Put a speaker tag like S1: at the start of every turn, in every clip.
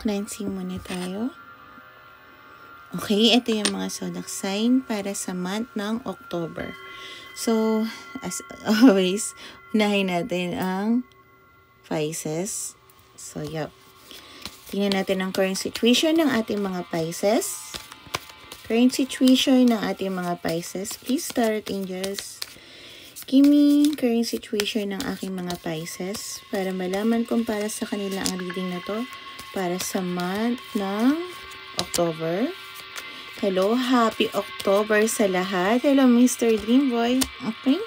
S1: cleansing muna tayo. Okay, ito yung mga zodiac sign para sa month ng October. So, as always, unahin natin ang Pisces. So, yup. Tingnan natin ang current situation ng ating mga Pisces. Current situation ng ating mga Pisces. Please, Tarot Angels, give me current situation ng aking mga Pisces para malaman kung para sa kanila ang reading na to para sa month ng October. Hello, happy October sa lahat. Hello, Mr. Dreamboy. Okay?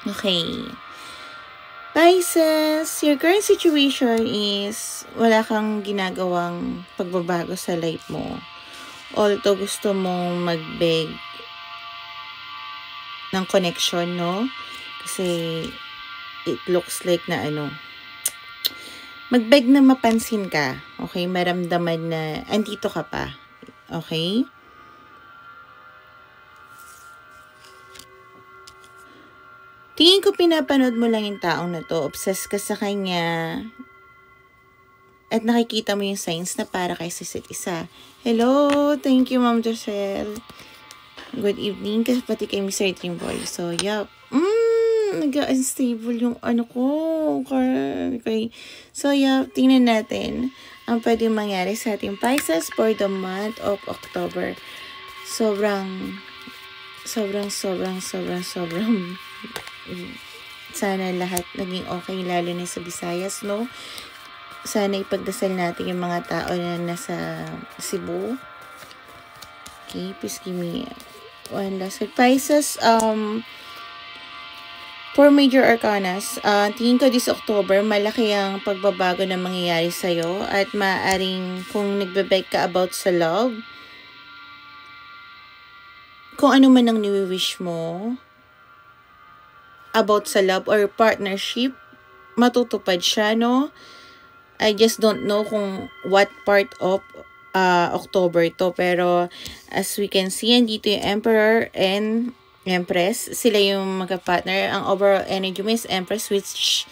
S1: Okay. Pisces, your current situation is wala kang ginagawang pagbabago sa life mo. Although gusto mong mag-beg ng connection, no? Kasi it looks like na mag-beg na mapansin ka. Okay? Maramdaman na andito ka pa. Okay? Tingin ko pinapanood mo lang yung taong na to. Obsessed ka sa kanya. At nakikita mo yung signs na para kay sa isa't isa. Hello! Thank you, Ma'am Joselle. Good evening. Pati kay Mr. Dreamboy. So, yup. Nag-unstable yung ko. Okay. So, yup. Tingnan natin ang pwedeng mangyari sa ating Pisces for the month of October. Sobrang sana lahat naging okay, lalo na sa Visayas, no? Sana ipagdasal natin yung mga tao na nasa Cebu. Okay, please give me one last card. Pisces, for major arcanas, tingin ko this October, malaki ang pagbabago na mangyayari sa'yo at maaaring kung nagbe-beg ka about sa love, kung ano man ang ni-wish mo about sa love or partnership, matutupad siya, no? I just don't know kung what part of October to. Pero, as we can see, andito yung Emperor and Empress. Sila yung magka-partner. Ang overall energy mo is Empress, which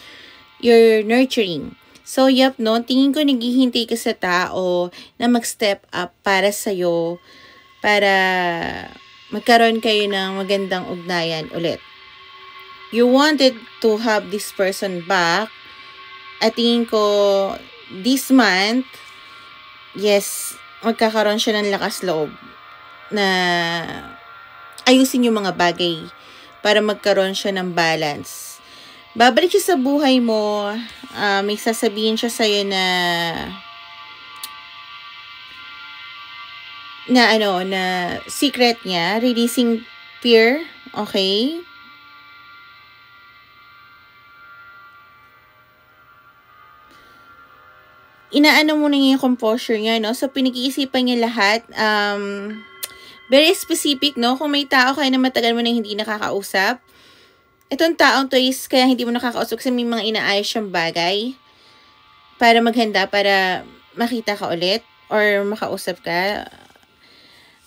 S1: you're nurturing. So, yup, no? Tingin ko naghihintay ka sa tao na mag-step up para sa'yo, para magkaroon kayo ng magandang ugnayan ulit. You wanted to have this person back. At tingin ko, this month, yes, magkakaroon siya ng lakas loob na ayusin yung mga bagay para magkaroon siya ng balance. Babalik siya sa buhay mo, may sasabihin siya sa'yo na secret niya, releasing fear, okay? Inaano mo na niya yung composure niya, no? So, pinag-iisipan niya lahat. Very specific, no? Kung may tao kayo na matagal mo na hindi nakakausap, itong taong to is kaya hindi mo nakakausap kasi may mga inaayos siyang bagay para maghanda, para makita ka ulit or makausap ka.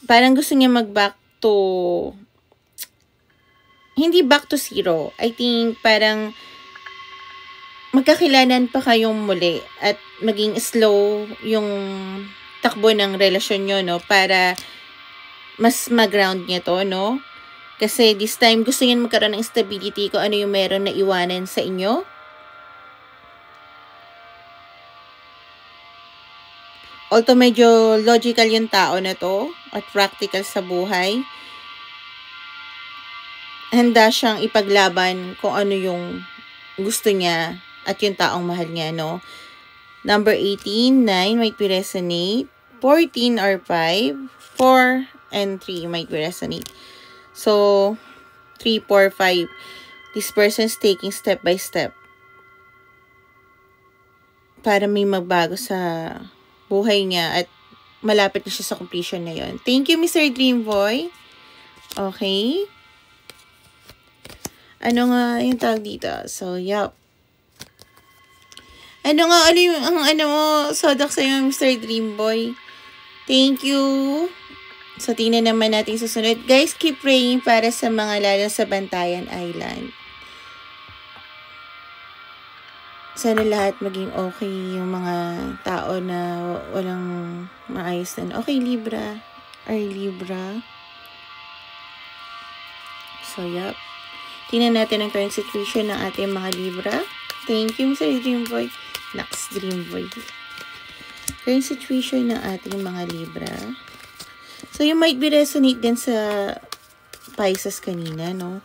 S1: Parang gusto niya mag-back to, hindi back to zero. I think parang magkakilanan pa kayong muli at maging slow yung takbo ng relasyon nyo, no? Para mas mag-ground niya to, no? Kasi this time gusto niya magkaroon ng stability kung ano yung meron na iwanan sa inyo. Although medyo logical yung tao na to at practical sa buhay, handa siyang ipaglaban kung ano yung gusto niya at yung taong mahal niya, no? Number 18, 9 might be resonate. 14 or 5. 4 and 3 might be resonate. So, 3, 4, 5. This person is taking step by step para may magbago sa buhay niya at malapit na siya sa completion na yon. Thank you, Mr. Dreamboy. Okay. Ano nga yung tawag dito? So, yup. Ano mo, sodak sa'yo, Mr. Dreamboy. Thank you. So, tingnan naman natin susunod. Guys, keep praying para sa mga lalo sa Bantayan Island. sana lahat maging okay, yung mga tao na walang maayos na. Okay, Libra. So, yup. Tingnan natin ang current situation ng ating mga Libra. Thank you, Mr. Dream Boy. Next Dream Boy. Current situation ng ating mga Libra. So, you might be resonate din sa Pisces kanina, no?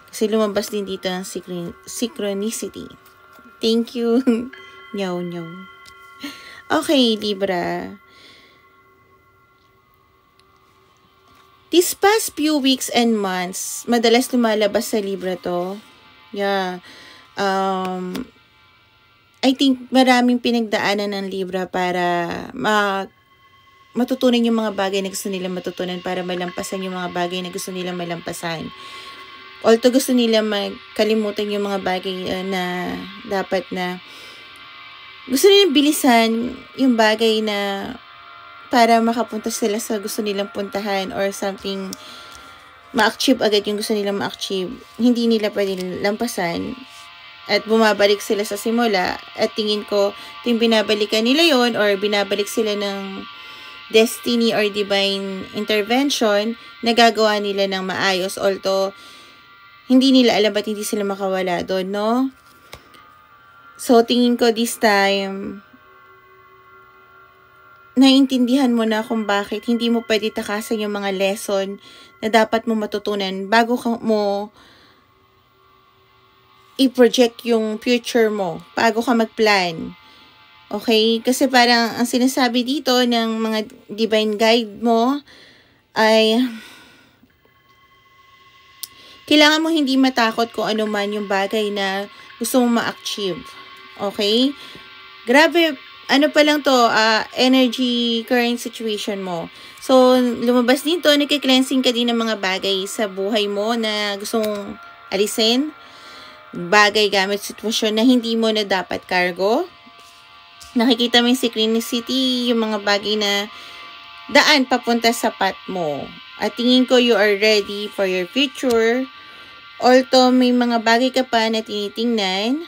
S1: Kasi lumabas din dito ang synchronicity. Thank you. Nyaw. Okay, Libra. These past few weeks and months, madalas lumalabas sa Libra to. Yeah. I think maraming pinagdaanan ng Libra para matutunan yung mga bagay na gusto nila matutunan, para malampasan yung mga bagay na gusto nila malampasan. Although gusto nila magkalimutan yung mga bagay na dapat na gusto nila bilisan yung bagay na para makapunta sila sa gusto nilang puntahan or something, ma-achieve agad yung gusto nilang ma-achieve. Hindi nila pwede lampasan at bumabalik sila sa simula, at tingin ko yung binabalikan nila yon or binabalik sila ng destiny or divine intervention, nagagawa nila ng maayos, although hindi nila alam ba't hindi sila makawala doon, no? So, tingin ko this time, naiintindihan mo na kung bakit hindi mo pwede takasan yung mga lesson na dapat mo matutunan bago mo i-project yung future mo, bago ka mag-plan. Okay? Kasi parang ang sinasabi dito ng mga divine guide mo ay kailangan mo hindi matakot kung ano man yung bagay na gusto mong ma-achieve. Okay? Grabe, ano pa lang to, energy current situation mo. So, lumabas dito, nagki-cleansing ka din ng mga bagay sa buhay mo na gusto mong alisin. Bagay, gamit, sitwasyon na hindi mo na dapat cargo. Nakikita mo yung synchronicity, yung mga bagay na daan papunta sa path mo. At tingin ko you are ready for your future. Although may mga bagay ka pa na tinitingnan,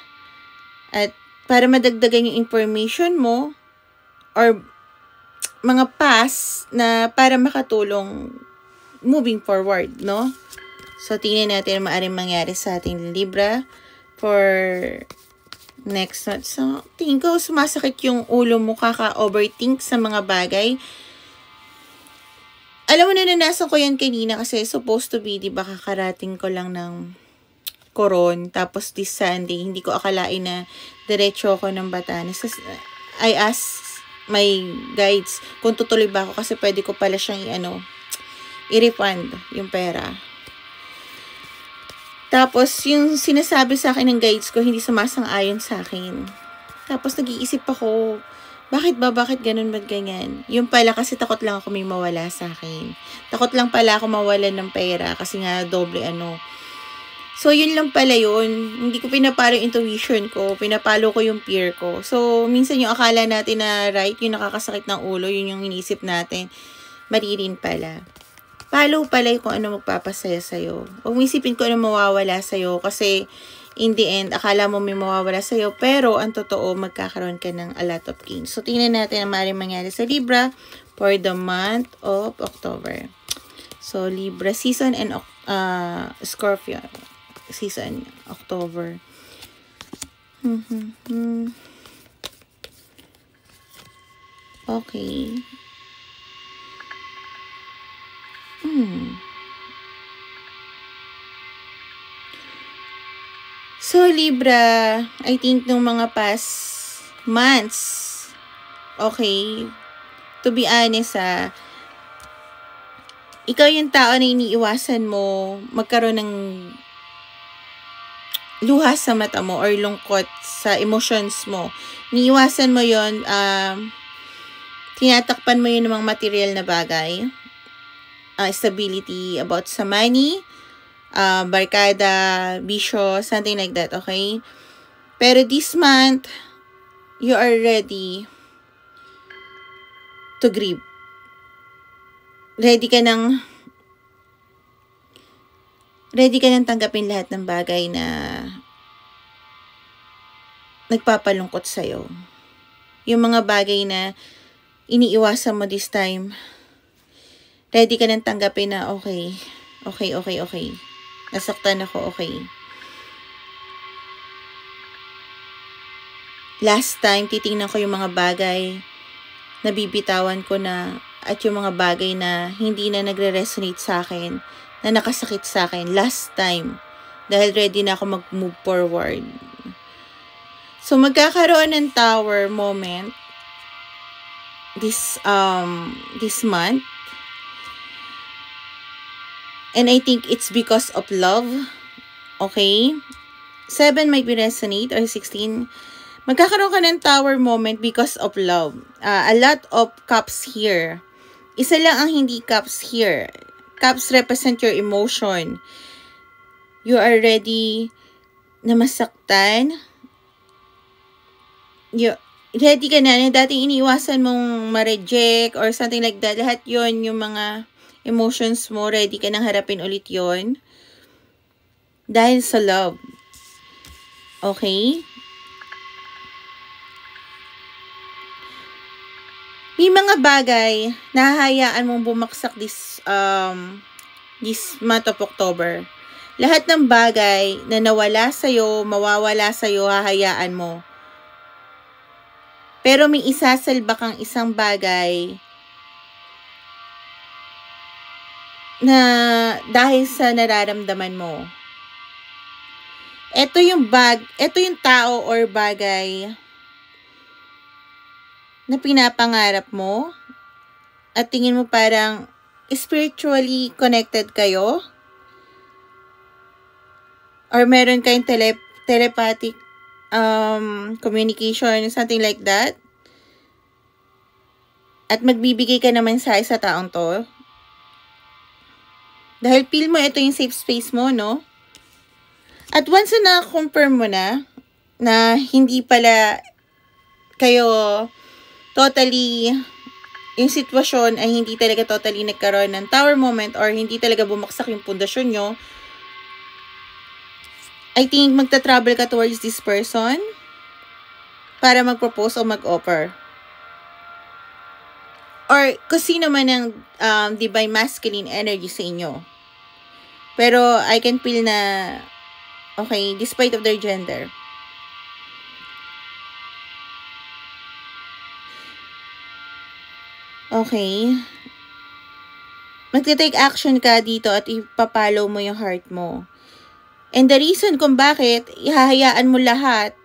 S1: at para madagdagan yung information mo or mga past na para makatulong moving forward, no? So, tingnan natin ang maaaring mangyari sa ating Libra for next month. So, tingin ko sumasakit yung ulo mo, kaka-overthink sa mga bagay. Alam mo, nananasan ko yan kanina kasi supposed to be, di ba, kakarating ko lang ng Coron. Tapos this Sunday, hindi ko akalain na diretso ako ng Batanes. I asked my guides kung tutuloy ba ako kasi pwede ko pala siyang i-refund yung pera. Tapos, yung sinasabi sa akin ng guides ko, hindi sumasang-ayon sa akin. Tapos, nag-iisip ako, bakit ganun, ba't ganyan? Yung pala, kasi takot lang ako may mawala sa akin. Takot lang pala ako mawalan ng pera, kasi nga doble So, yun lang pala yun. Hindi ko pinapalo yung intuition ko, pinapalo ko yung fear ko. So, minsan yung akala natin na right, yung nakakasakit ng ulo, yun yung inisip natin, mali rin pala. Follow pala kung ano magpapasaya sa'yo. Huwag mo isipin kung ano mawawala sa'yo kasi in the end, akala mo may mawawala sa'yo pero ang totoo, magkakaroon ka ng a lot of gains. So, tingnan natin ang maaaring mangyari sa Libra for the month of October. So, Libra season and Scorpio season, October. Okay. So, Libra, I think nung mga past months, okay, to be honest ikaw yung tao na iniiwasan mo magkaroon ng luha sa mata mo or lungkot sa emotions mo. Iniiwasan mo yon, tinatakpan mo yun ng mga material na bagay. Stability about sa money, barkada, bisyo, something like that, okay? Pero this month, you are ready to grieve. Ready ka nang tanggapin lahat ng bagay na nagpapalungkot sa'yo. Yung mga bagay na iniiwasan mo this time, ready ka nang tanggapin na okay. Nasaktan ako, okay. Last time, titingnan ko yung mga bagay na bibitawan ko na at yung mga bagay na hindi na nagre-resonate sa akin, na nakasakit sa akin last time. Dahil ready na ako mag-move forward. So, magkakaroon ng tower moment this month. And I think it's because of love. Okay? 7 might be resonate or 16. Magkakaroon ka ng tower moment because of love. A lot of cups here. Isa lang ang hindi cups here. Cups represent your emotion. You are ready na masaktan. Ready ka na. Dati iniiwasan mong ma-reject or something like that. Lahat yon yung mga emotions mo. Ready ka nang harapin ulit yon. Dahil sa love. Okay? May mga bagay na hahayaan mong bumaksak this month of October. Lahat ng bagay na nawala sa'yo, mawawala sa'yo, hahayaan mo. Pero may isasalba kang isang bagay na dahil sa nararamdaman mo. Ito yung tao or bagay na pinapangarap mo at tingin mo parang spiritually connected kayo or meron kayong telepathic communication, something like that, at magbibigay ka naman sa taong to dahil feel mo ito yung safe space mo, no? At once na confirm mo na hindi pala kayo totally, yung sitwasyon ay hindi talaga totally nagkaroon ng tower moment or hindi talaga bumaksak yung pundasyon nyo, I think magta-travel ka towards this person para mag-propose o mag-offer. Or kung sino man ang divine masculine energy sa inyo. Pero I can feel na, okay, despite of their gender. Okay. Magte-take action ka dito at ipapalo mo yung heart mo. And the reason kung bakit ihahayaan mo lahat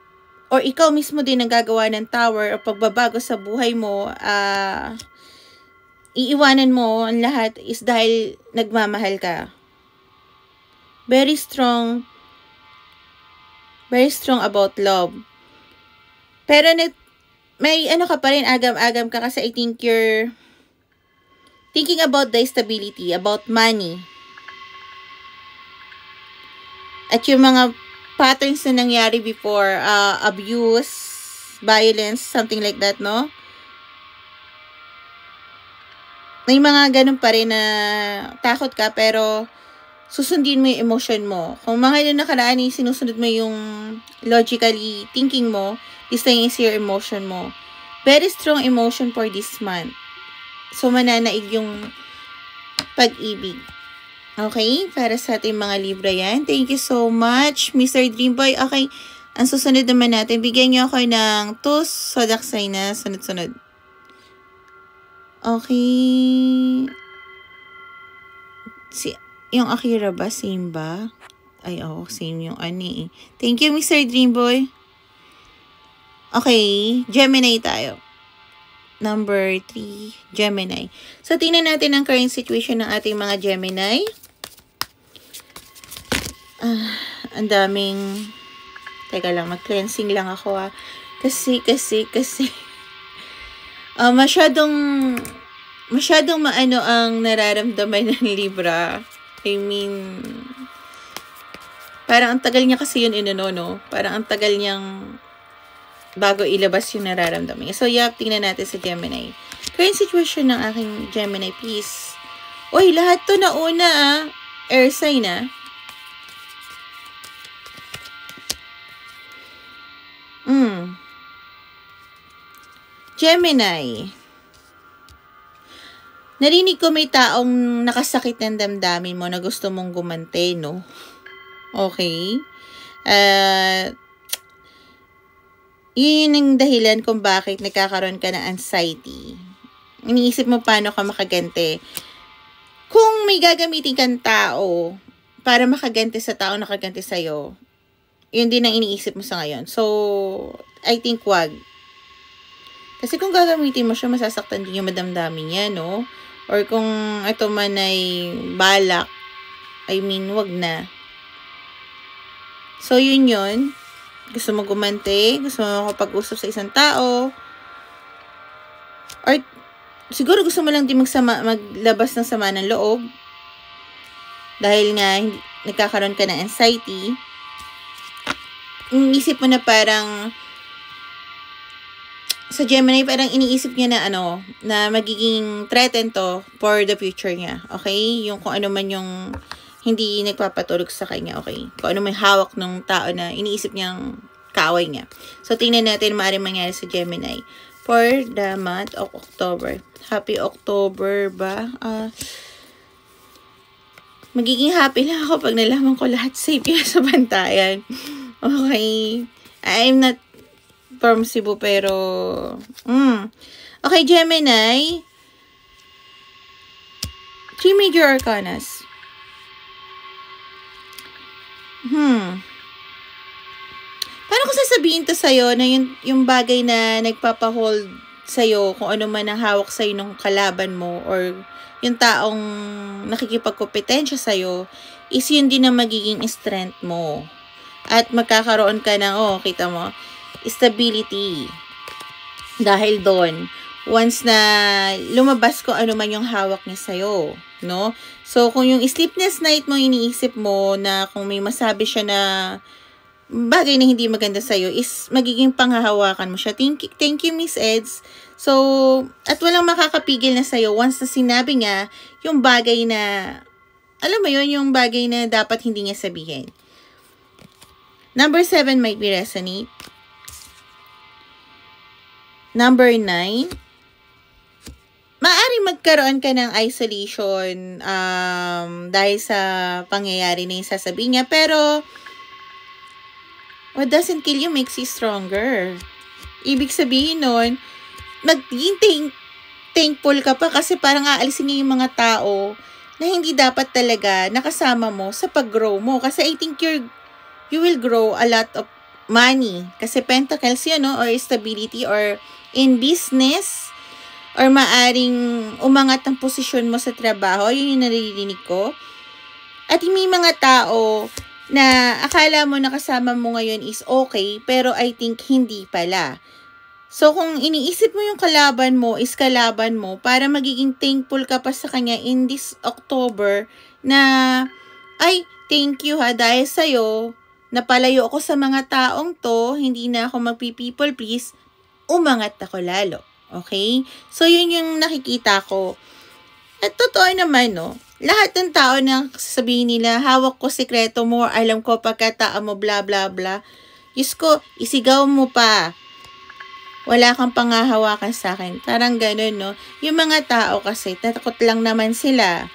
S1: or ikaw mismo din ang gagawa ng tower o pagbabago sa buhay mo, iiwanan mo ang lahat is dahil nagmamahal ka. Very strong about love. Pero may ano ka pa rin, agam-agam ka kasi I think you're thinking about the stability, about money. At yung mga patterns na nangyari before, abuse, violence, something like that, no? May mga ganun pa rin na takot ka pero susundin mo yung emotion mo. Kung mga yun nakaraan yung sinusunod mo yung logically thinking mo, this time is your emotion mo. Very strong emotion for this month. So, mananaig yung pag-ibig. Okay? Para sa ating mga Libra yan. Thank you so much, Mr. Dreamboy. Okay. Ang susunod naman natin, bigyan nyo ako ng 2 zodiac sign na sunod-sunod. Okay. Yung Akira ba? Same ba? Ay, oo. Same yung ani eh. Thank you, Mr. Dreamboy. Okay. Gemini tayo. Number 3, Gemini. So, tingnan natin ang current situation ng ating mga Gemini. Ang daming... Teka lang, mag-cleansing lang ako ah. Kasi. Masyadong maano ang nararamdaman ng Libra. I mean, parang ang tagal niya kasi yun no? Parang ang tagal niyang bago ilabas yung nararamdaman niya. So, tingnan natin sa Gemini. Current situation ng aking Gemini, please. Uy, lahat to nauna air sign Gemini. Narinig ko may taong nakasakit ng damdamin mo na gusto mong gumante, no? Okay. Yun yung dahilan kung bakit nagkakaroon ka ng anxiety. Iniisip mo paano ka makagante. Kung may gagamitin kang tao para makagante sa tao nakagante sa'yo, yun din ang iniisip mo sa ngayon. So, I think wag. Kasi kung gagamitin mo siya, masasaktan din yung madamdamin niya, no? Or kung ito man ay balak, I mean, wag na. So, yun yun. Gusto mo gumante, gusto mo makapag-usap sa isang tao, or siguro gusto mo lang din maglabas ng sama ng loob dahil nga nagkakaroon ka ng anxiety. Iniisip mo na parang sa Gemini, parang iniisip niya na na magiging threatened to for the future niya. Okay? Yung kung ano man yung hindi nagpapatulog sa kanya, okay? Kung ano may hawak ng tao na iniisip niyang kaaway niya. So, tingnan natin maaaring mangyari sa Gemini for the month of October. Happy October ba? Magiging happy lang ako pag nalaman ko lahat safe yun sa bantayan. Okay? I'm not from Cebu, pero okay, Gemini. 3 major arcanas. Paano ko sasabihin to sa'yo na yung bagay na nagpapahold sa'yo, kung ano man ang hawak sa'yo ng kalaban mo, or yung taong nakikipagkompetensya sa'yo, is yun din na magiging strength mo. At magkakaroon ka ng, kita mo, stability. Dahil doon, once na lumabas ko ano man yung hawak niya sa'yo, no? So, kung yung sleepless night mo, iniisip mo na kung may masabi siya na bagay na hindi maganda sa'yo, is magiging panghahawakan mo siya. Thank you, Miss Eds. So, at walang makakapigil na sa'yo once na sinabi niya yung bagay na, alam mo yun, yung bagay na dapat hindi niya sabihin. Number 7 might be resonate. Number 9, maaari magkaroon ka ng isolation dahil sa pangyayari na yung sasabihin niya. Pero, what doesn't kill you makes you stronger. Ibig sabihin nun, magiging thankful ka pa kasi parang aalisin niya yung mga tao na hindi dapat talaga nakasama mo sa pag-grow mo. Kasi I think you will grow a lot of money. Kasi pentacles yun, no? Or stability, or in business, or maaring umangat ang posisyon mo sa trabaho. Yun yung naririnig ko. At may mga tao na akala mo nakasama mo ngayon is okay, pero I think hindi pala. So, kung iniisip mo yung kalaban mo is kalaban mo, para magiging thankful ka pa sa kanya in this October na, ay, thank you ha, dahil sa'yo, napalayo ako sa mga taong to, hindi na ako magpi-people please, umangat ako lalo. Okay? So, yun yung nakikita ko. At totoo naman, no? Lahat ng tao na sasabihin nila, hawak ko sikreto mo, alam ko pagkataan mo, bla bla bla. Diyos ko, isigaw mo pa. Wala kang pangahawakan sa akin. Parang ganun, no? Yung mga tao kasi, tatakot lang naman sila.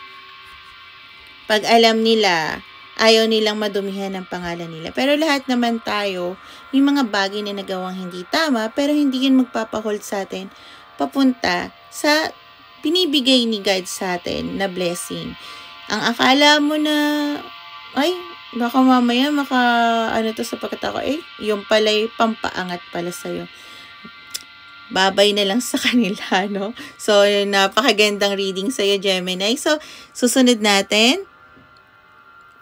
S1: Pag alam nila, ayaw nilang madumihan ng pangalan nila. Pero lahat naman tayo, may mga bagay na nagawang hindi tama, pero hindi yun magpapahold sa atin papunta sa binibigay ni God sa atin na blessing. Ang akala mo na, ay, baka mamaya to sa pagkatao, yung pala'y pampaangat pala sa'yo. Babay na lang sa kanila, no? So, napakagandang reading sa'yo, Gemini. So, susunod natin.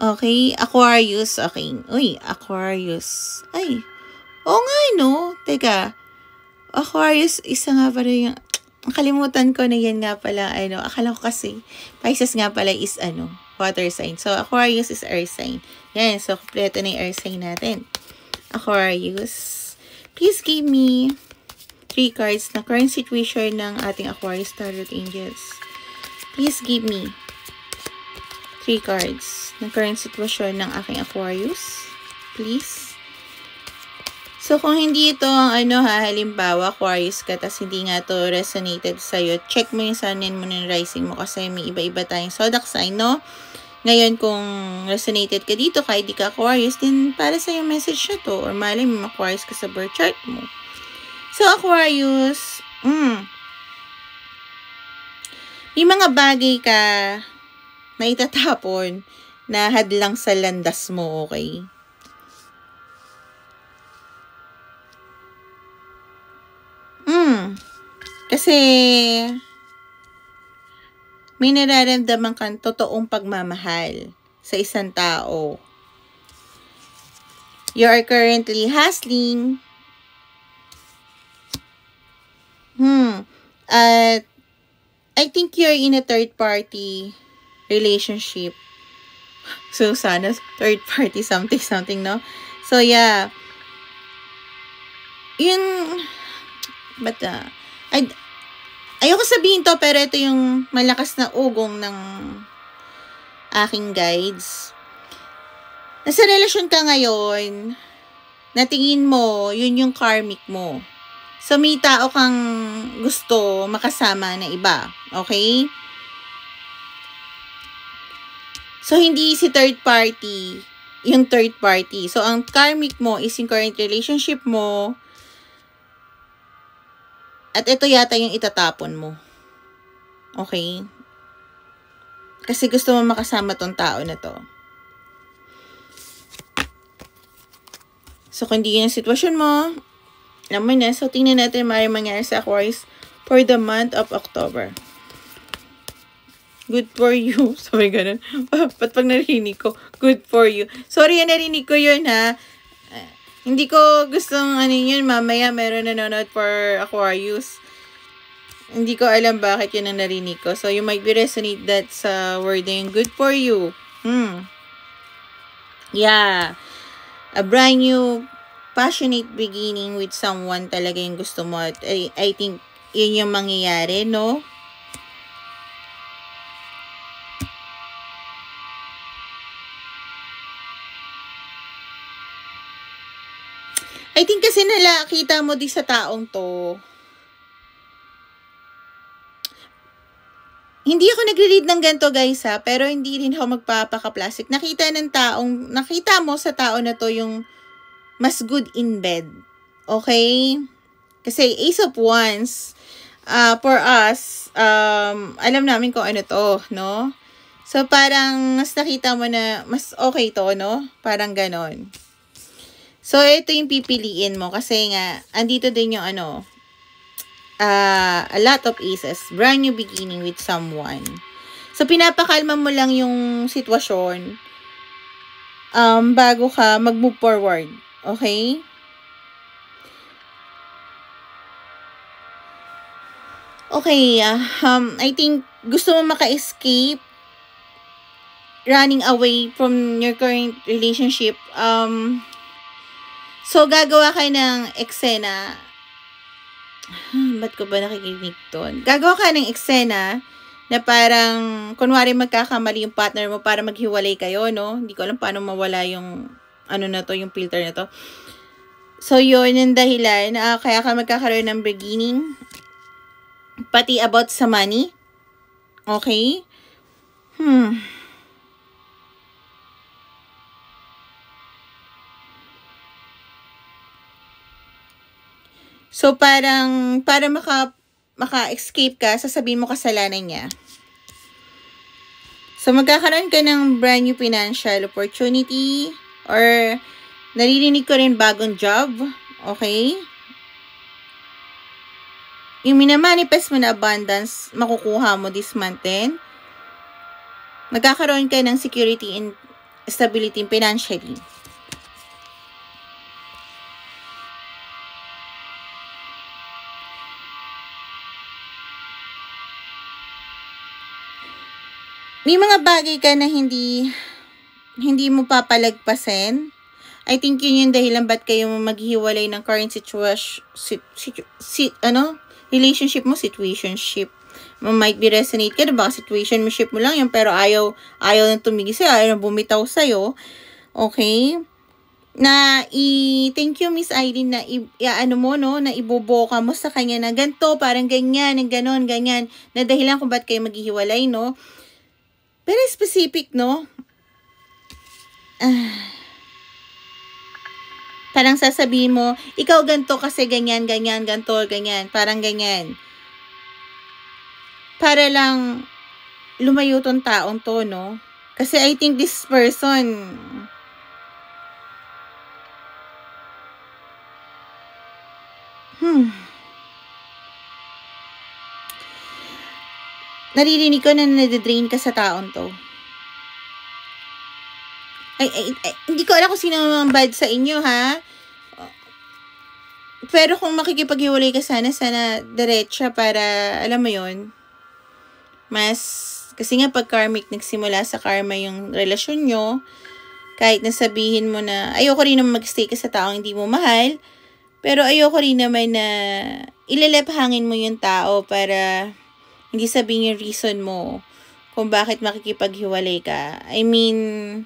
S1: Okay, Aquarius. Okay. Uy, Aquarius. Ay, oo nga, no? Teka, Aquarius, isa nga pala yung, kalimutan ko na yan nga pala, akala ko kasi, Pisces nga pala is, water sign. So, Aquarius is earth sign. Yan, so, kompleto na yung earth sign natin. Aquarius. Please give me 3 cards na current situation ng ating Aquarius Tarot Angels. Please give me 3 cards ng current situation ng aking Aquarius. Please. So, kung hindi ito ang halimbawa, Aquarius ka, tas hindi nga to resonated sa'yo, check mo yung sun and moon and rising mo kasi may iba-iba tayong zodiac sign, no? Ngayon, kung resonated ka dito, kahit di ka Aquarius, din para sa yung message na to. Or malay mo, Aquarius ka sa birth chart mo. So, Aquarius, may mga bagay ka na itatapon na hadlang sa landas mo, okay? Kasi may nararamdaman kang totoong pagmamahal sa isang tao. You are currently hustling. At I think you're in a third party relationship. So, sana third party something, no? So, yeah. But, ayoko sabihin to, pero ito yung malakas na ugong ng aking guides. Nasa relasyon ka ngayon, na tingin mo, yun yung karmic mo. So, may tao kang gusto makasama na iba. Okay? So, hindi si third party, yung third party. So, ang karmic mo is yung current relationship mo. At ito yata yung itatapon mo. Okay? Kasi gusto mo makasama tong tao na to. So, kung hindi yun ang sitwasyon mo, alam mo na. So, tingnan natin mangyari sa Aquarius for the month of October. Good for you. Sabi ganun. Ba't pag narinig ko, good for you. Sorry, narinig ko yun, ha. Hindi ko gustong yun, mamaya meron nanonood for Aquarius. Hindi ko alam bakit yun ang narinig ko. So, you might be resonate that sa word na yung good for you. Yeah. A brand new, passionate beginning with someone talaga yung gusto mo. At I think, yun yung mangyayari, no? I think kasi nakita mo di sa taong to. Hindi ako nagre-read ng ganito, guys, ha, pero hindi rin ako magpapaka-plastic. Nakita mo sa tao na to yung mas good in bed. Okay? Kasi Ace of Wands, for us, alam namin kung ano to, no? So, parang mas nakita mo na mas okay to, no? Parang ganon. So, ito yung pipiliin mo kasi nga, andito din yung a lot of aces. Brand new beginning with someone. So, pinapakalma mo lang yung sitwasyon bago ka mag-move forward. Okay? Okay, I think gusto mo maka-escape running away from your current relationship. So, gagawa kayo ng eksena. Ba't ko ba nakikinig doon? Gagawa ka ng eksena na parang, kunwari magkakamali yung partner mo para maghiwalay kayo, no? Hindi ko alam paano mawala yung, yung filter na to. So, yun yung dahilan. Kaya ka magkakaroon ng beginning. Pati about sa money. Okay? So, parang, para maka-escape ka, sasabihin mo kasalanan niya. So, magkakaroon ka ng brand new financial opportunity or naririnig ko rin bagong job. Okay? Yung minamanifest mo na abundance, makukuha mo this month din. Magkakaroon ka ng security and stability financially. May mga bagay ka na hindi mo papalagpasin. I think yun yung dahilan ba't kayo maghihiwalay ng current situation, relationship mo, situationship. Might be resonate ka, diba? Situationship mo lang yun, pero ayaw na tumigil sa'yo, ayaw na bumitaw sa'yo. Okay? thank you Miss Irene na ano mo no, na iboboka mo sa kanya na ganto, parang ganyan, ng ganon, ganyan, na dahilan kung ba't kayo maghihiwalay, no? Pero specific, no? Parang sasabihin mo, ikaw ganto kasi ganyan, ganyan, ganto, ganyan, parang ganyan. Para lang lumayo tong taong to, no? Kasi I think this person, naririnig ko na nade-drain ka sa taong to. Hindi ko alam kung sino ang bad sa inyo, ha? Pero kung makikipaghiwalay ka sana diretsa para, alam mo yon, kasi nga pag karmic, nagsimula sa karma yung relasyon nyo, kahit nasabihin mo na, ayoko rin naman mag-stay ka sa taong hindi mo mahal, pero ayoko rin naman na ilelephangin mo yung tao para hindi sabihin yung reason mo kung bakit makikipaghiwalay ka. I mean,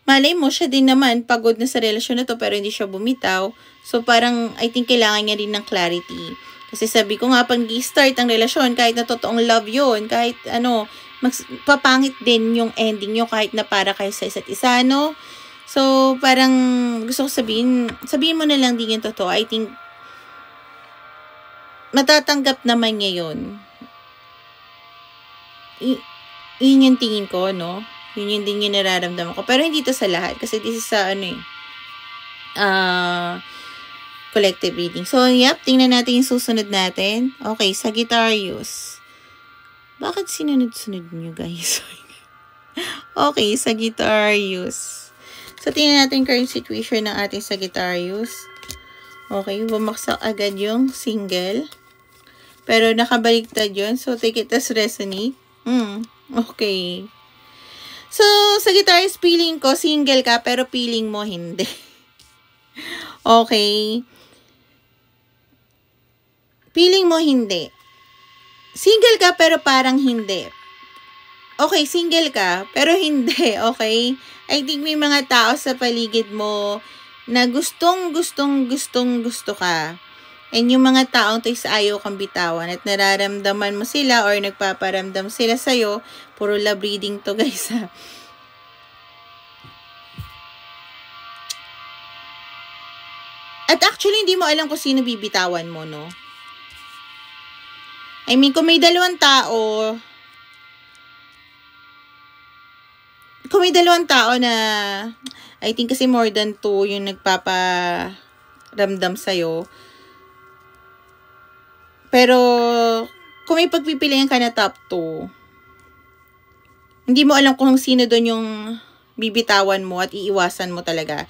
S1: malay mo, siya din naman pagod na sa relasyon na to pero hindi siya bumitaw. So parang, I think kailangan niya rin ng clarity. Kasi sabi ko nga, pag start ang relasyon, kahit na totoong love yun, kahit ano, papangit din yung ending nyo kahit na para kayo sa isa't isa, no? So, parang gusto ko sabihin mo na lang din yung totoo. I think, matatanggap naman niya yun. Yun yung tingin ko, no? Yun yung din yung nararamdaman ko. Pero hindi to sa lahat. Kasi this is sa, collective reading. So, yep, tingnan natin yung susunod natin. Okay, Sagittarius. Bakit sinunod-sunod nyo, guys? Okay, Sagittarius. So, tingnan natin current situation ng ating Sagittarius. Okay, bumaksak agad yung single. Pero nakabaliktad yun. So, take it as resonate. Okay. So, Sagittarius, feeling ko, single ka, pero feeling mo hindi. Okay. Feeling mo hindi. Single ka, pero parang hindi. Okay, single ka, pero hindi. Okay? I think may mga tao sa paligid mo na gusto ka. And yung mga taong to is ayaw kang bitawan at nararamdaman mo sila or nagpaparamdam sila sa'yo. Puro love reading to, guys, ha. At actually, hindi mo alam kung sino bibitawan mo, no? I mean, kung may dalawang tao na, I think kasi more than 2 yung nagpaparamdam sa'yo. Pero, kung may pagpipilian ka na top 2, hindi mo alam kung sino doon yung bibitawan mo at iiwasan mo talaga.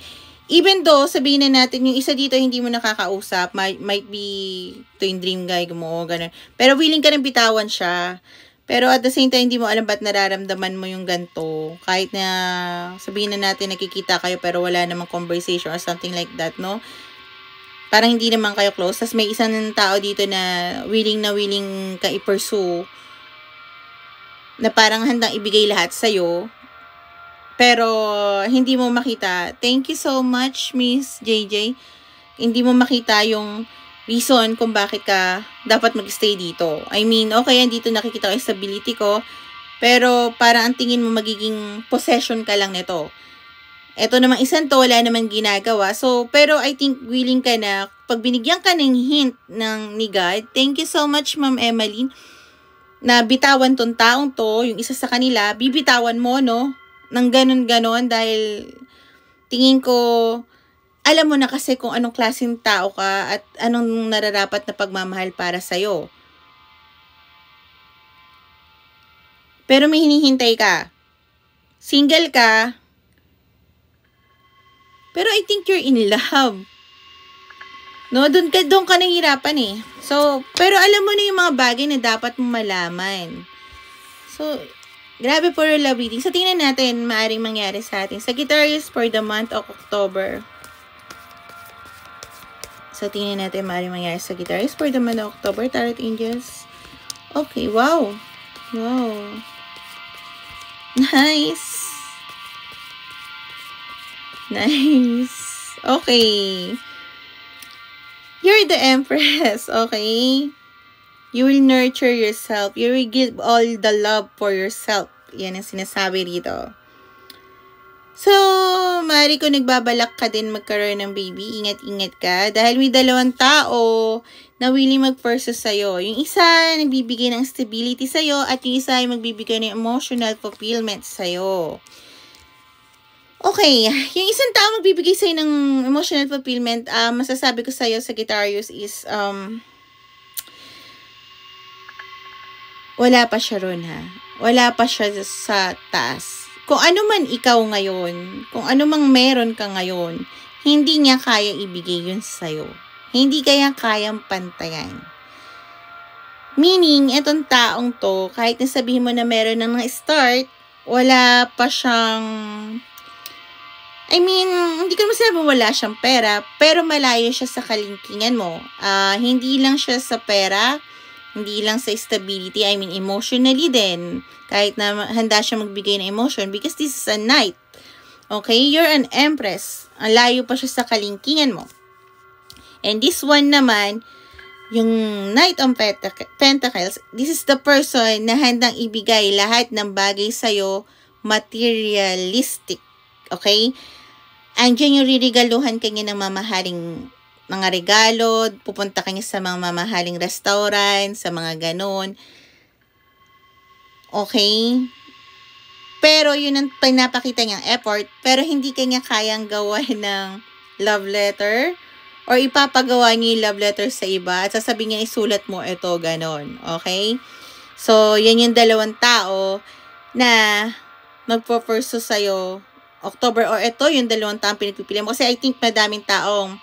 S1: Even though, sabihin na natin, yung isa dito hindi mo nakakausap, might be to yung dream guy mo, ganun. Pero willing ka nang bitawan siya. Pero at the same time, hindi mo alam ba't nararamdaman mo yung ganito. Kahit na sabihin na natin nakikita kayo pero wala namang conversation or something like that, no? Parang hindi naman kayo close. Tapos may isang tao dito na willing ka i-pursue. Na parang handang ibigay lahat sa'yo. Pero hindi mo makita. Thank you so much, Miss JJ. Hindi mo makita yung reason kung bakit ka dapat mag-stay dito. I mean, okay, dito nakikita ko yung stability ko. Pero parang ang tingin mo magiging possession ka lang nito. Ito namang isang to, wala namang ginagawa. So, pero I think willing ka na, pag binigyan ka ng hint ni God, thank you so much, Ma'am Emmeline, na bitawan tong taong to, yung isa sa kanila, bibitawan mo, no? Nang ganon-ganon, dahil tingin ko, alam mo na kasi kung anong klaseng tao ka at anong nararapat na pagmamahal para sa'yo. Pero may hinihintay ka. Single ka, pero I think you're in love. No, doon ka nahihirapan eh. So, pero alam mo na yung mga bagay na dapat mo malaman. So, grabe po yung love reading. So, tingnan natin maaring mangyari sa ating Sagittarius for the month of October. So, tingnan natin maaring mangyari sa Sagittarius for the month of October. Tarot Angels. Okay, wow. Wow. Nice. Nice. Okay. You're the Empress, okay? You will nurture yourself. You will give all the love for yourself. Yan ang sinasabi dito. So, maaari kung nagbabalak ka din magkaroon ng baby, ingat-ingat ka. Dahil may dalawang tao na willing mag-pursue sa'yo. Yung isa, nagbibigay ng stability sa'yo, at yung isa ay magbibigay ng emotional fulfillment sa'yo. Okay, yung isang tao magbibigay sa'yo ng emotional fulfillment, masasabi ko sa'yo, Sagittarius, is, wala pa siya ron, ha? Wala pa siya sa taas. Kung ano man ikaw ngayon, kung ano mang meron ka ngayon, hindi niya kaya ibigay yun sa'yo. Hindi kaya kayang pantayan. Meaning, etong taong to, kahit nasabihin mo na meron ng start, wala pa siyang, hindi ko naman sinabi wala siyang pera, pero malayo siya sa kalingkingan mo. Hindi lang siya sa pera, hindi lang sa stability, emotionally din. Kahit na handa siya magbigay ng emotion because this is a knight. Okay? You're an empress. Ang layo pa siya sa kalingkingan mo. And this one naman, yung Knight of Pentacles, this is the person na handang ibigay lahat ng bagay sa'yo materialistic. Okay? Andiyan yung ririgaluhan kanya ng mamahaling mga regalo, pupunta ka niya sa mga mamahaling restaurant, sa mga ganon. Okay? Pero yun ang pinapakita niyang effort, pero hindi kanya kayang gawa ng love letter, or ipapagawa niya yung love letter sa iba, at sasabihin niya, isulat mo ito, ganon. Okay? So, yan yung dalawang tao na magpo-pursue sa'yo October, or ito yung dalawang taong pinagpipili mo. Kasi I think madaming taong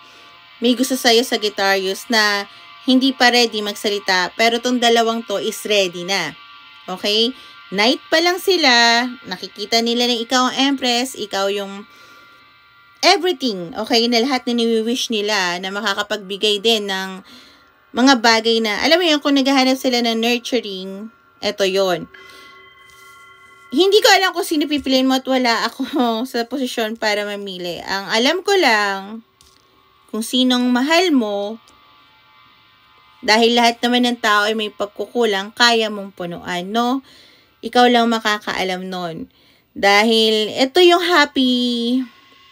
S1: may gusto sa'yo, Sagittarius, na hindi pa ready magsalita, pero tong dalawang to is ready na. Okay? Night pa lang sila, nakikita nila na ikaw ang Empress, ikaw yung everything, okay, na lahat na ni-wish nila na makakapagbigay din ng mga bagay na, alam mo yun, kung naghahanap sila ng nurturing, eto yon. Hindi ko alam kung sino pipiliin mo at wala ako sa posisyon para mamili. Ang alam ko lang, kung sinong mahal mo, dahil lahat naman ng tao ay may pagkukulang, kaya mong punuan, no? Ikaw lang makakaalam nun. Dahil ito yung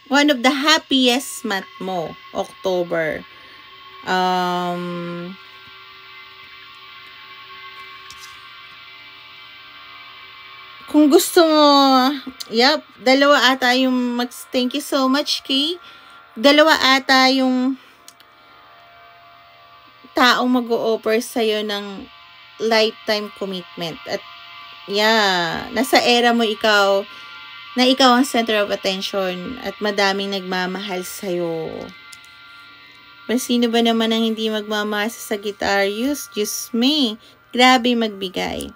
S1: one of the happiest month mo, October. Kung gusto mo, dalawa ata yung thank you so much, Kay. Dalawa ata yung taong mag-o-offer sa'yo ng lifetime commitment. At nasa era mo ikaw, na ikaw ang center of attention at madaming nagmamahal sa'yo. Pero sino ba naman ang hindi magmamahal sa Sagittarius? Diyos me, grabe magbigay.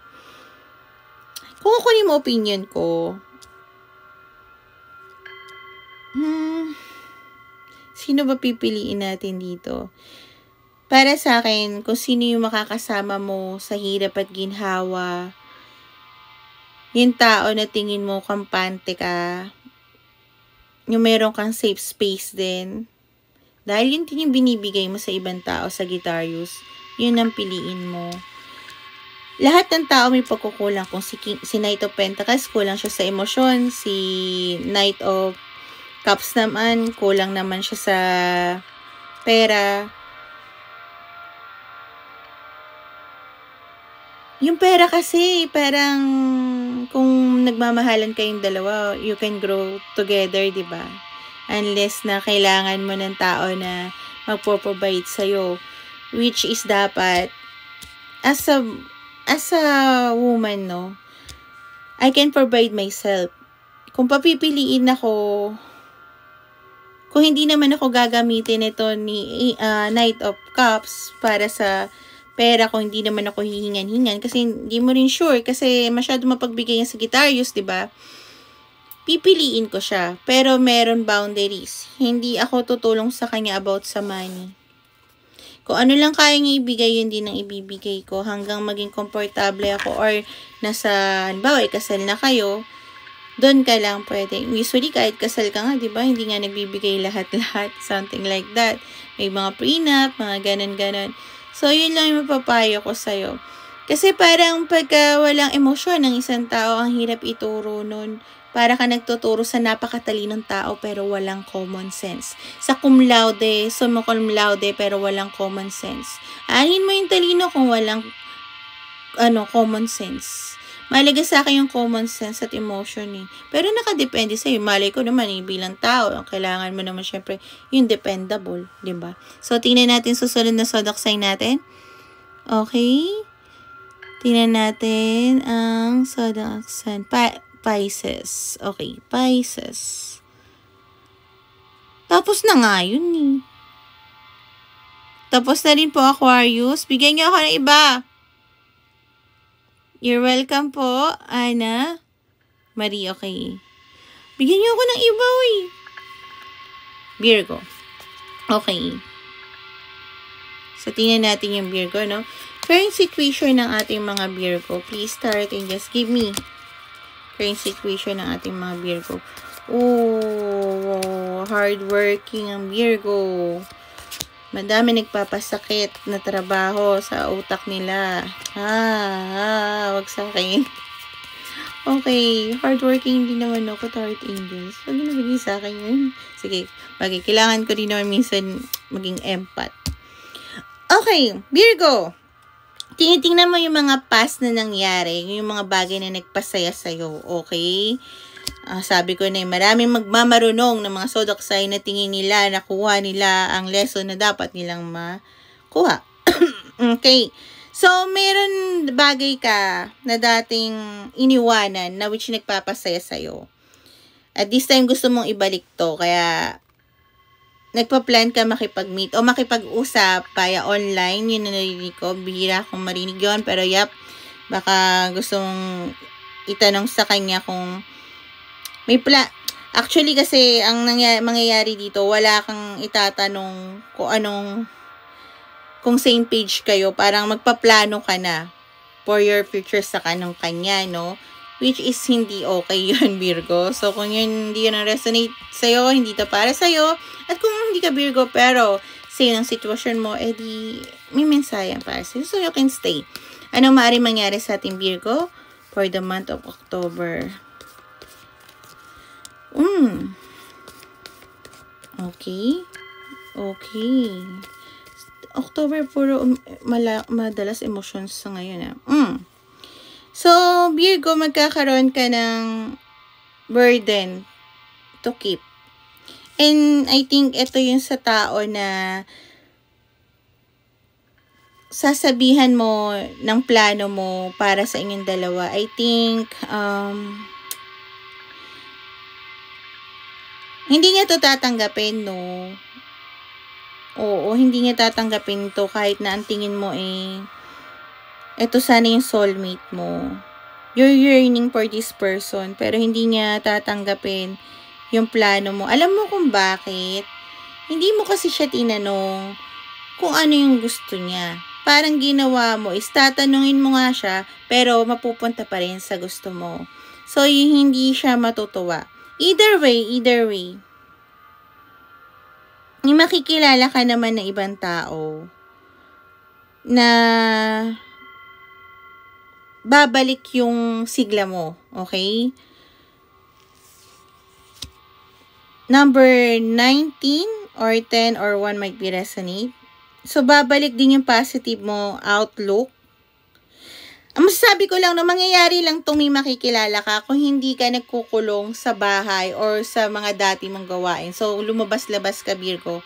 S1: Kung kunin mo opinion ko, sino ba pipiliin natin dito? Para sa akin, kung sino yung makakasama mo sa hirap at ginhawa, yung tao na tingin mo kampante ka, yung meron kang safe space din, dahil yun din yung binibigay mo sa ibang tao, Sagittarius, yun ang piliin mo. Lahat ng tao may pagkukulang. Kung si Knight of Pentacles, kulang siya sa emosyon. Si Knight of Cups naman, kulang naman siya sa pera. Yung pera kasi, parang kung nagmamahalan kayong dalawa, you can grow together, diba? Unless na kailangan mo ng tao na magpo-provide sa'yo. Which is dapat, as a woman, no, I can provide myself. Kung papipiliin ako, kung hindi naman ako gagamitin ito ni Knight of Cups para sa pera, kung hindi naman ako hihingan-hingan, kasi hindi mo rin sure, kasi masyado mapagbigay ng Sagittarius, diba? Pipiliin ko siya, pero meron boundaries. Hindi ako tutulong sa kanya about sa money. Kung ano lang kaya niya ibigay, yun din ang ibibigay ko hanggang maging komportable ako, or nasa, halimbawa, ikasal na kayo, doon ka lang pwede. Usually, kahit kasal ka nga, di ba? Hindi nga nagbibigay lahat-lahat. Something like that. May mga prenup, mga ganon-ganon. So, yun lang yung mapapayo ko sa'yo. Kasi parang pagka walang emosyon ng isang tao, ang hirap ituro nun. Para ka nagtuturo sa napakatalinong tao pero walang common sense. Sa cum laude, summa cum laude pero walang common sense. Anin mo yung talino kung walang common sense. Mahalaga sa akin yung common sense at emotion eh. Pero nakadepende sa'yo. Malay ko naman bilang tao, kailangan mo naman syempre yung dependable, diba? So, tingnan natin susunod na zodiac sign natin. Okay. Tingnan natin ang zodiac sign. Pisces. Okay, Pisces. Tapos na nga yun eh. Tapos na rin po Aquarius. Bigyan niyo ako ng iba. You're welcome po, Ana. Marie, okay. Bigyan niyo ako ng iba, uy. Virgo. Okay. So, tingnan natin yung Virgo, no? Current situation ng ating mga Virgo. Please start and just give me current situation ng ating mga Virgo. Oh, hardworking ang Virgo. Madami nagpapasakit na trabaho sa utak nila. Wag sa akin. Okay, hardworking din naman ako, Tart Angels. Wag na nabigay sa akin yun. Sige, kailangan ko din naman minsan maging empath. Okay, Virgo. Tinitingnan mo yung mga past na nangyari, yung mga bagay na nagpasaya sa'yo, okay? Sabi ko na maraming magmamarunong ng mga zodiac sign na tingin nila, nakuha nila ang lesson na dapat nilang makuha. Okay. So, meron bagay ka na dating iniwanan na which nagpapasaya sa'yo. At this time, gusto mong ibalik to. Kaya, nagpa-plan ka makipag-meet o makipag-usap via online. Yun na narinig ko. Bihira akong marinig yun. Pero yap, baka gusto mong itanong sa kanya kung may actually kasi ang mangyayari dito, wala kang itatanong kung same page kayo, parang magpaplano ka na for your future sa kanong kanya, no? Which is hindi okay yun, Virgo. So, kung yun, hindi yun ang resonate sa'yo, hindi to para sa'yo. At kung hindi ka Virgo, pero same ang sitwasyon mo, edi may mensahe para sa'yo. So, you can stay. Anong maaaring mangyari sa ating Virgo for the month of October? Okay. October, puro madalas emotions sa ngayon. So, Virgo, magkakaroon ka ng burden to keep. And I think ito yung sa tao na sasabihan mo ng plano mo para sa inyong dalawa. I think, hindi niya to tatanggapin, no? Oo, hindi niya tatanggapin to kahit na ang tingin mo ito sana yung soulmate mo. You're yearning for this person, pero hindi niya tatanggapin yung plano mo. Alam mo kung bakit? Hindi mo kasi siya tinanong kung ano yung gusto niya. Parang ginawa mo is tatanungin mo nga siya, pero mapupunta pa rin sa gusto mo. So, hindi siya matutuwa. Either way, may makikilala ka naman na ibang tao na babalik yung sigla mo, okay? Number 19 or 10 or 1 might be resonate. So, babalik din yung positive mo outlook. Ang masasabi ko lang na mangyayari lang itong may makikilala ka kung hindi ka nagkukulong sa bahay or sa mga dati mong gawain. So, lumabas-labas ka, Virgo.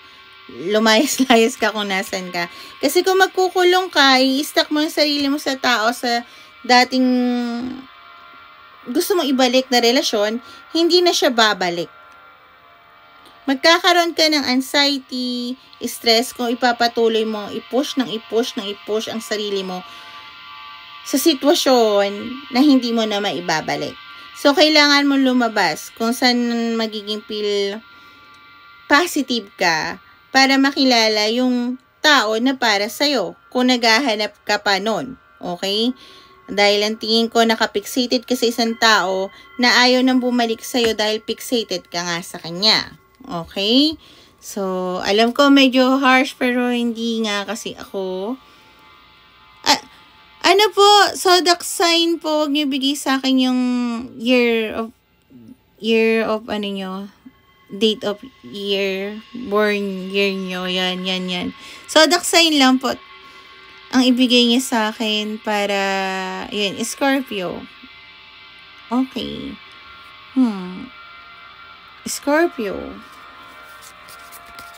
S1: Lumayas-layas ka kung nasan ka. Kasi kung magkukulong ka, i-stuck mo yung sarili mo sa tao sa dating gusto mong ibalik na relasyon, hindi na siya babalik. Magkakaroon ka ng anxiety, stress kung ipapatuloy mo, i-push ang sarili mo sa sitwasyon na hindi mo na maibabalik. So, kailangan mo lumabas kung saan magiging feel positive ka para makilala yung tao na para sa'yo kung naghahanap ka pa nun. Okay? Dahil ang tingin ko nakapixated ka sa isang tao na ayaw nang bumalik sa'yo dahil fixated ka nga sa kanya. Okay? So, alam ko medyo harsh pero hindi nga kasi ako. Ano po, zodiac sign po, huwag niyo bigay sa akin yung year of ano nyo, date of year, born year nyo, yan. Zodiac sign lang po ang ibigay niya sa akin para, yun, Scorpio. Okay. Scorpio.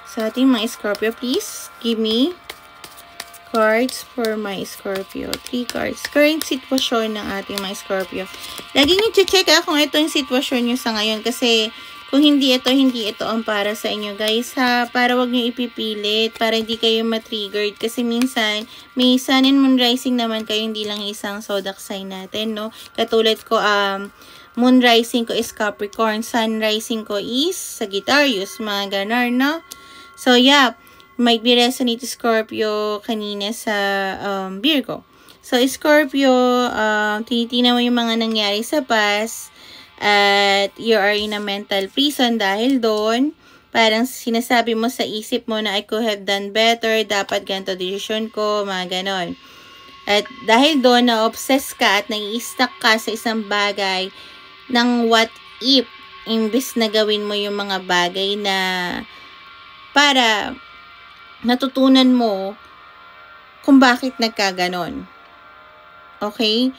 S1: Sa ating mga Scorpio, please give me cards for my Scorpio. 3 cards. Current sitwasyon ng ating mga Scorpio. Lagi nyo check kung ito yung sitwasyon nyo sa ngayon. Kasi kung hindi ito ang para sa inyo, guys, ha. Para wag nyo ipipilit. Para hindi kayo matriggered. Kasi minsan, may Sun and Moon Rising naman kayo. Hindi lang isang zodiac sign natin, no? Katulad ko, Moon Rising ko is Capricorn. Sun Rising ko is Sagittarius. Mga ganar, no? So, yeah. Might be resonate Scorpio kanina sa Virgo. So, Scorpio, tinitingnan mo yung mga nangyari sa past at you are in a mental prison dahil doon. Parang sinasabi mo sa isip mo na I could have done better, dapat ganito decision ko, mga ganon. At dahil doon, na-obsess ka at nai-stuck ka sa isang bagay ng what if, imbis na gawin mo yung mga bagay na para natutunan mo kung bakit nagkaganon. Okay?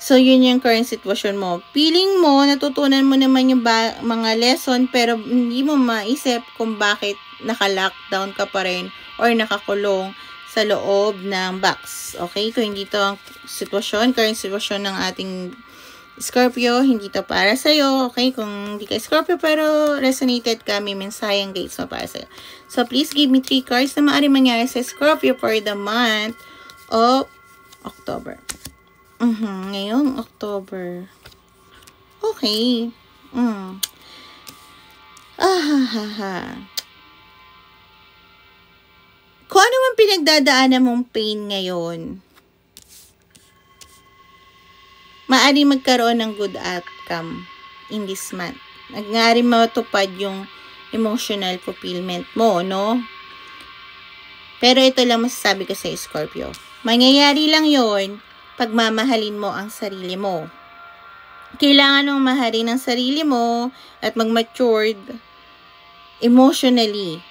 S1: So, yun yung current situation mo. Feeling mo, natutunan mo naman yung mga lesson, pero hindi mo maisip kung bakit naka-lockdown ka pa rin or nakakulong sa loob ng box. Okay? Kung hindi to ang sitwasyon, current sitwasyon ng ating Scorpio, hindi to para sa'yo. Okay? Kung hindi ka Scorpio, pero resonated ka, may mensaheng gates mo para sa'yo. So, please give me 3 cards na maaaring mangyari sa Scorpio for the month of October. Ngayong October. Okay. Kung ano man pinagdadaanan mong pain ngayon, maaari magkaroon ng good outcome in this month. Maaari matupad yung emotional fulfillment mo, no? Pero ito lang masasabi ko sa Scorpio. Mangyayari lang yon pag mamahalin mo ang sarili mo. Kailangan mong mahalin ang sarili mo at mag-matured emotionally.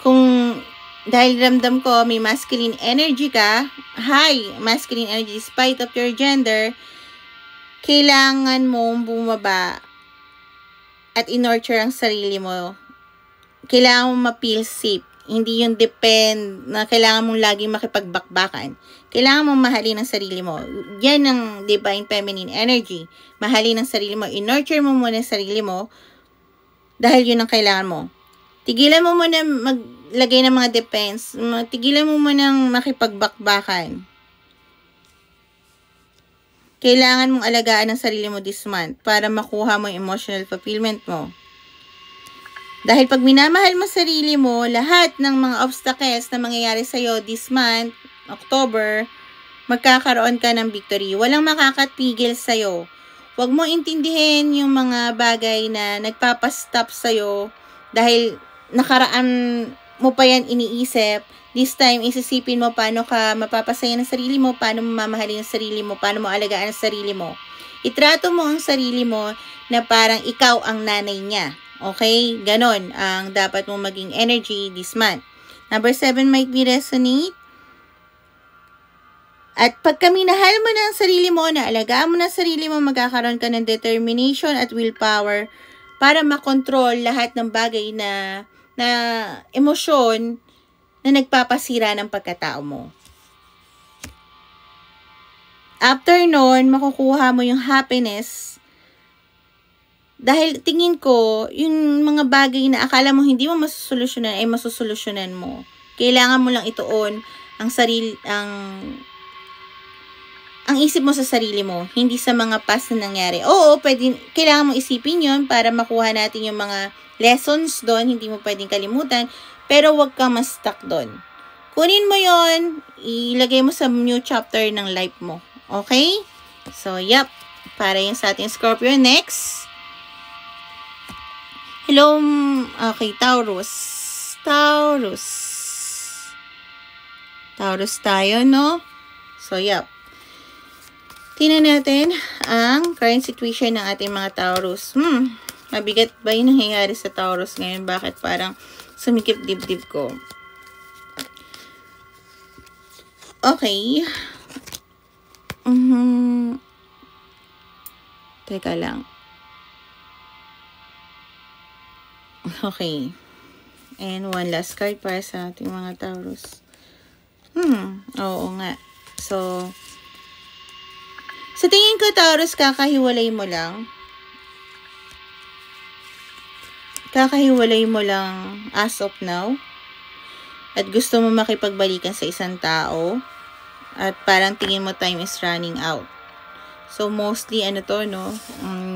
S1: Kung dahil ramdam ko may masculine energy ka, high masculine energy despite of your gender, kailangan mong bumaba at in-nurture ang sarili mo. Kailangan mong ma-feel safe. Hindi yung depend na kailangan mong laging makipagbakbakan. Kailangan mong mahalin ang sarili mo. Yan ang divine feminine energy. Mahalin ang sarili mo. In-nurture mo muna ang sarili mo dahil yun ang kailangan mo. Tigilan mo muna maglagay ng mga defense. Tigilan mo muna makipagbakbakan. Kailangan mong alagaan ang sarili mo this month para makuha mo yung emotional fulfillment mo. Dahil pag minamahal mo sarili mo, lahat ng mga obstacles na mangyayari sa'yo this month, October, magkakaroon ka ng victory. Walang makakatigil sa'yo. Huwag mo intindihin yung mga bagay na nagpapastop sa'yo dahil nakaraan mo pa yan iniisip. This time, isisipin mo paano ka mapapasaya ng sarili mo, paano mo mamahalin ang sarili mo, paano mo alagaan ang sarili mo. Itrato mo ang sarili mo na parang ikaw ang nanay niya. Okay? Ganon ang dapat mong maging energy this month. Number 7 might be resonate. At pagka minahal mo na ang sarili mo, na alagaan mo na ang sarili mo, magkakaroon ka ng determination at willpower para makontrol lahat ng bagay na emosyon na nagpapasira ng pagkatao mo. After nun, makukuha mo yung happiness. Dahil tingin ko, yung mga bagay na akala mo hindi mo masusolusyonan ay masusolusyonan mo. Kailangan mo lang ituon ang isip mo sa sarili mo, hindi sa mga past na nangyari. Oo, kailangan mo isipin yun para makuha natin yung mga lessons doon, hindi mo pwedeng kalimutan, pero wag kang ma-stuck doon. Kunin mo yon, ilagay mo sa new chapter ng life mo. Okay? So, yep. Para yung sa ating Scorpio. Next. Hello. Okay, Taurus. Taurus tayo, no? So, yep. Tingnan natin ang current situation ng ating mga Taurus. Mabigat ba yung nangyayari sa Taurus ngayon? Bakit parang sumikip dibdib ko? Okay. Teka lang. Okay. And one last card para sa ating mga Taurus. Oo nga. So, sa tingin ko, Taurus, kakahiwalay mo lang. Kakahiwalay mo lang as of now. At gusto mo makipagbalikan sa isang tao. At parang tingin mo time is running out. So, mostly,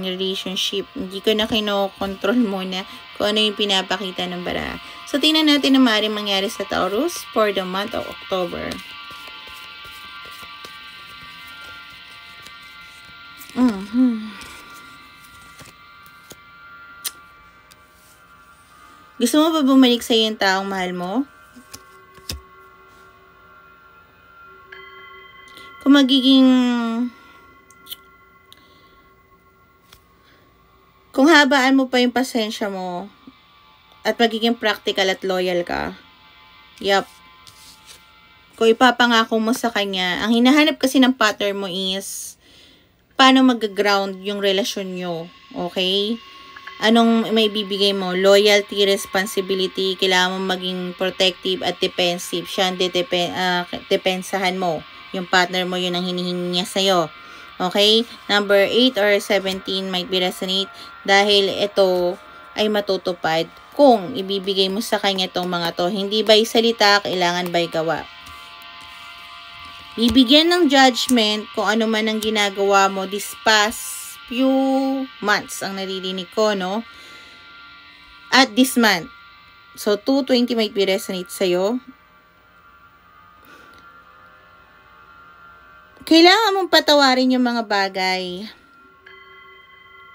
S1: relationship. Hindi ko na kino-control muna kung ano yung pinapakita ng baraha. So, tingnan natin na maaaring mangyari sa Taurus for the month of October. Gusto mo ba bumalik sa yung taong mahal mo? Kung habaan mo pa yung pasensya mo at magiging practical at loyal ka, yup. Kung ipapangako mo sa kanya, ang hinahanap kasi ng partner mo is paano mag-ground yung relasyon nyo. Okay? Anong may bibigay mo? Loyalty, responsibility, kailangan mo maging protective at defensive. Siya ang depensahan mo. Yung partner mo, yun ang hinihingi niya sa'yo. Okay? Number 8 or 17 might be resonate dahil ito ay matutupad kung ibibigay mo sa kanya itong mga to. Hindi by salita, kailangan by gawa. Bibigyan ng judgment kung ano man ang ginagawa mo this past few months ang naririnig ko, no? At this month. So, 220 might be resonate sa'yo. Kailangan mong patawarin yung mga bagay.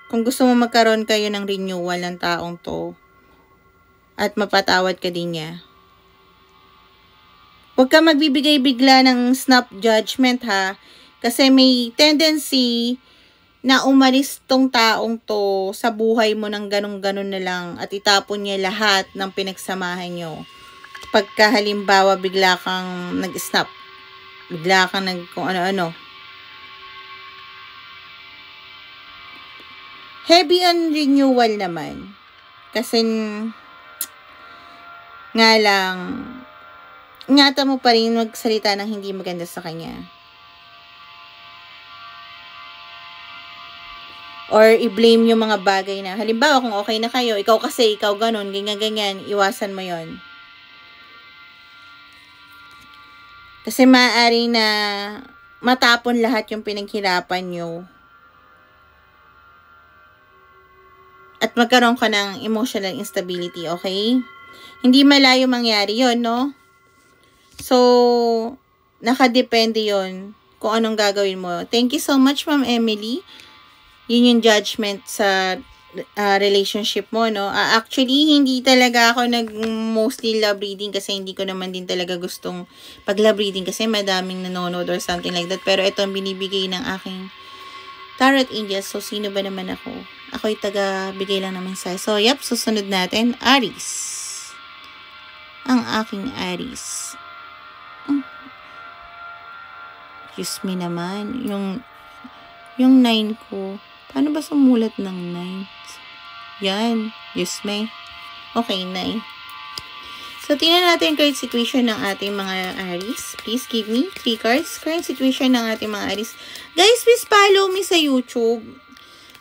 S1: Kung gusto mo magkaroon kayo ng renewal ng taong to. At mapatawad ka din niya. Huwag ka magbibigay bigla ng snap judgment, ha. Kasi may tendency na umalis tong taong to sa buhay mo ng ganun-ganun na lang at itapon niya lahat ng pinagsamahan nyo. Pagka halimbawa bigla kang nag-snap. Bigla kang kung ano-ano. Heavy on renewal naman. Kasi nga lang, ingatan mo pa rin magsalita ng hindi maganda sa kanya. Or i-blame yung mga bagay na, halimbawa kung okay na kayo, ikaw kasi, ikaw ganun, ganyan-ganyan, iwasan mo yon. Kasi maaari na matapon lahat yung pinaghirapan nyo. At magkaroon ka ng emotional instability, okay? Hindi malayo mangyari yon, no? So, nakadepende yon kung anong gagawin mo. Thank you so much, Ma'am Emily. Yun yung judgment sa relationship mo, no? Actually, hindi talaga ako mostly love reading kasi hindi ko naman din talaga gustong pag-love reading kasi madaming nanonood or something like that. Pero ito ang binibigay ng aking Tarot Angels. So, sino ba naman ako? Ako'y taga-bigay lang naman sa'yo. So, yep, susunod natin, Aries. Ang aking Aries. Excuse me naman. Yung 9 ko. Paano ba sumulat ng 9? Yan. Yes, may. Okay, 9. So, tingnan natin yung current situation ng ating mga Aries. Please give me 3 cards. Current situation ng ating mga Aries. Guys, please follow me sa YouTube.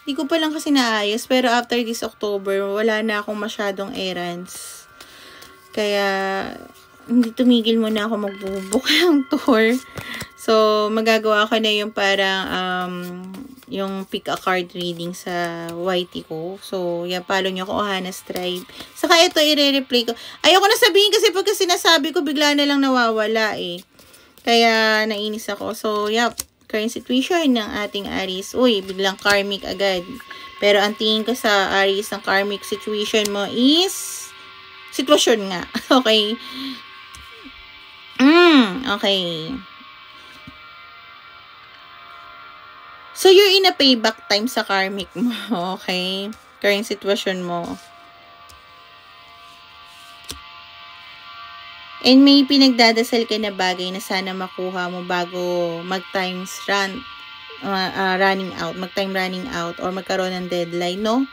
S1: Hindi ko pa lang kasi naayos. Pero after this October, wala na akong masyadong errands. Kaya, hindi tumigil muna ako magbubook ng tour. So, magagawa ko na yung parang, yung pick a card reading sa YT ko. So, yan, follow nyo ako, Ohana's Tribe. Saka ito, i-replay ko. Ayoko na sabihin kasi pagka sinasabi ko, bigla na lang nawawala eh. Kaya, nainis ako. So, yep, current situation ng ating Aries. Uy, biglang karmic agad. Pero, ang tingin ko sa Aries, ang karmic situation mo is sitwasyon nga. Okay. Okay. So, you're in a payback time sa karmic mo, okay? Current sitwasyon mo. And may pinagdadasal ka na bagay na sana makuha mo bago mag-time running out. Mag-time running out or magkaroon ng deadline, no?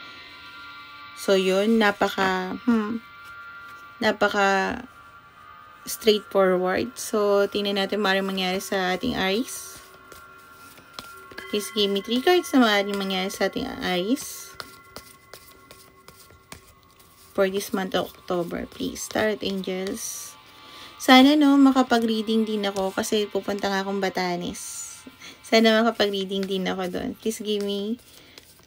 S1: So, yun. Napaka straightforward. So, tingnan natin maaaring mangyari sa ating Aries. Please give me 3 cards na maaaring mangyari sa ating Aries for this month of October. Please, Tarot Angels. Sana, no, makapag-reading din ako kasi pupunta nga akong Batanes. Sana makapag-reading din ako doon. Please give me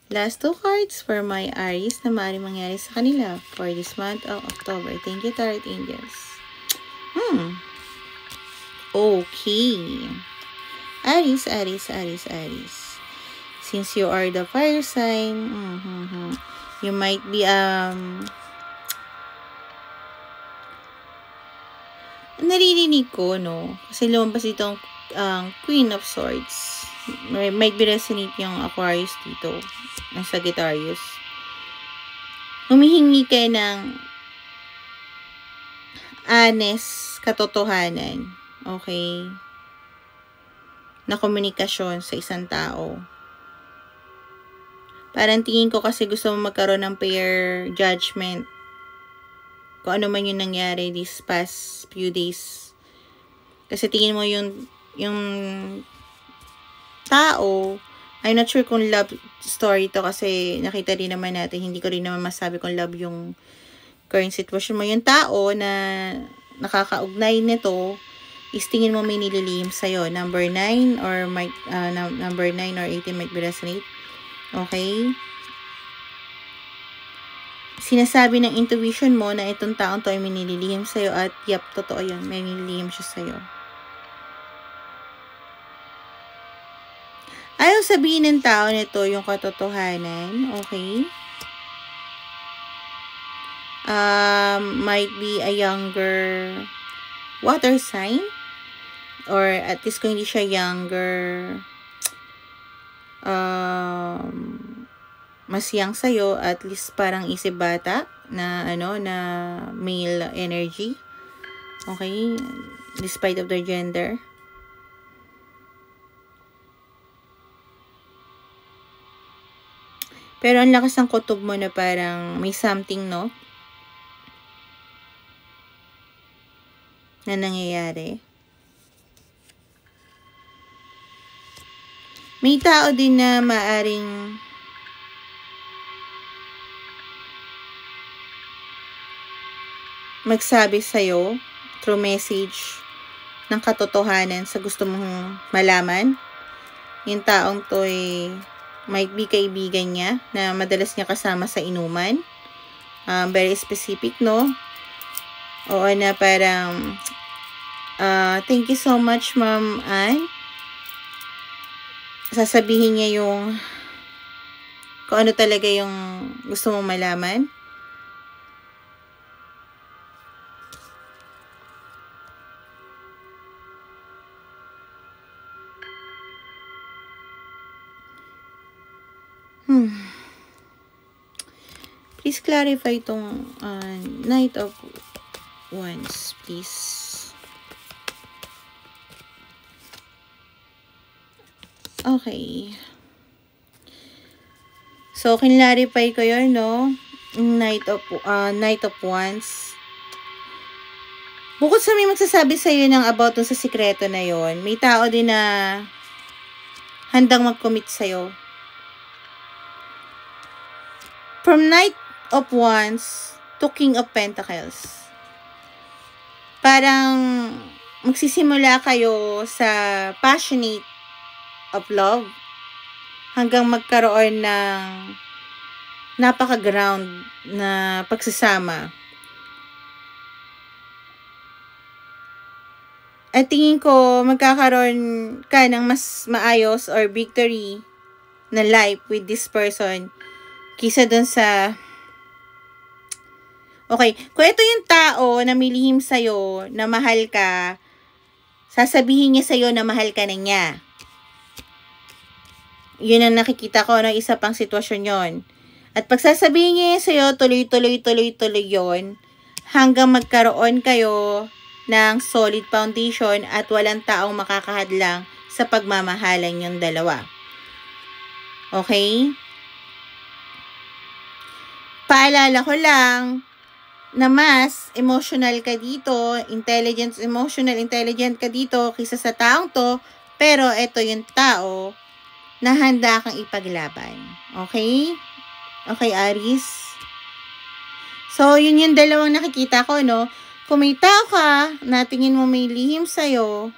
S1: last 2 cards for my Aries na maaaring mangyari sa kanila for this month of October. Thank you, Tarot Angels. Okay. Aries. Since you are the fire sign, you might be, naririnig ko, no? Kasi lumabas itong Queen of Swords. Might be resonate yung Aquarius dito. Ang Sagittarius. Humihingi ka ng honest katotohanan. Okay? Na komunikasyon sa isang tao. Parang tingin ko kasi gusto mo magkaroon ng fair judgment. Kung ano man yung nangyari these past few days. Kasi tingin mo yung tao, I'm not sure kung love story to kasi nakita rin naman natin, hindi ko rin naman masabi kung love yung current situation mo. Yung tao na nakakaugnay nito, is tingin mo may nililihim sa'yo. Number 9 or number 9 or 18 might be resonate. Okay? Sinasabi ng intuition mo na itong taong to ay may nililihim sa'yo at yep, totoo yun. May nililihim siya sa'yo. Ayaw sabihin ng tao nito yung katotohanan. Okay? Might be a younger water sign. Or at least kung hindi siya younger, mas young sa'yo, at least parang isip bata na na male energy. Okay? Despite of their gender. Pero ang lakas ng kutob mo na parang may something, no? Na nangyayari. May tao din na maaring magsabi sa'yo through message ng katotohanan sa gusto mong malaman. Yung taong to might be kaibigan niya na madalas niya kasama sa inuman. Very specific, no? Oo na parang thank you so much, Ma'am Ann. Sasabihin niya yung kung ano talaga yung gusto mong malaman. Please clarify itong Knight of Wands, please. Okay. So, kinlarify ko yun, no? Knight of Wands. Bukod sa may magsasabi sa'yo ng about dun sa sikreto na yon, may tao din na handang mag-commit sa'yo. From Knight of Wands to King of Pentacles. Parang magsisimula kayo sa passionate of love hanggang magkaroon ng napaka-ground na pagsasama. At tingin ko, magkakaroon ka ng mas maayos or victory na life with this person kisa dun sa... Okay, kung ito yung tao na milihim sa'yo na mahal ka, sasabihin niya sa'yo na mahal ka na niya. Yun ang nakikita ko ng isa pang sitwasyon yon. At pag sasabihin niya sa'yo, tuloy yun, hanggang magkaroon kayo ng solid foundation at walang taong makakahadlang sa pagmamahalan yung dalawa. Okay? Paalala ko lang na mas emotional ka dito, emotional intelligent ka dito kaysa sa taong to, pero ito yung tao na handa kang ipaglaban. Okay? Okay, Aries? So, yun yung dalawang nakikita ko, no? Kung may tao ka, na tingin mo may lihim sa'yo,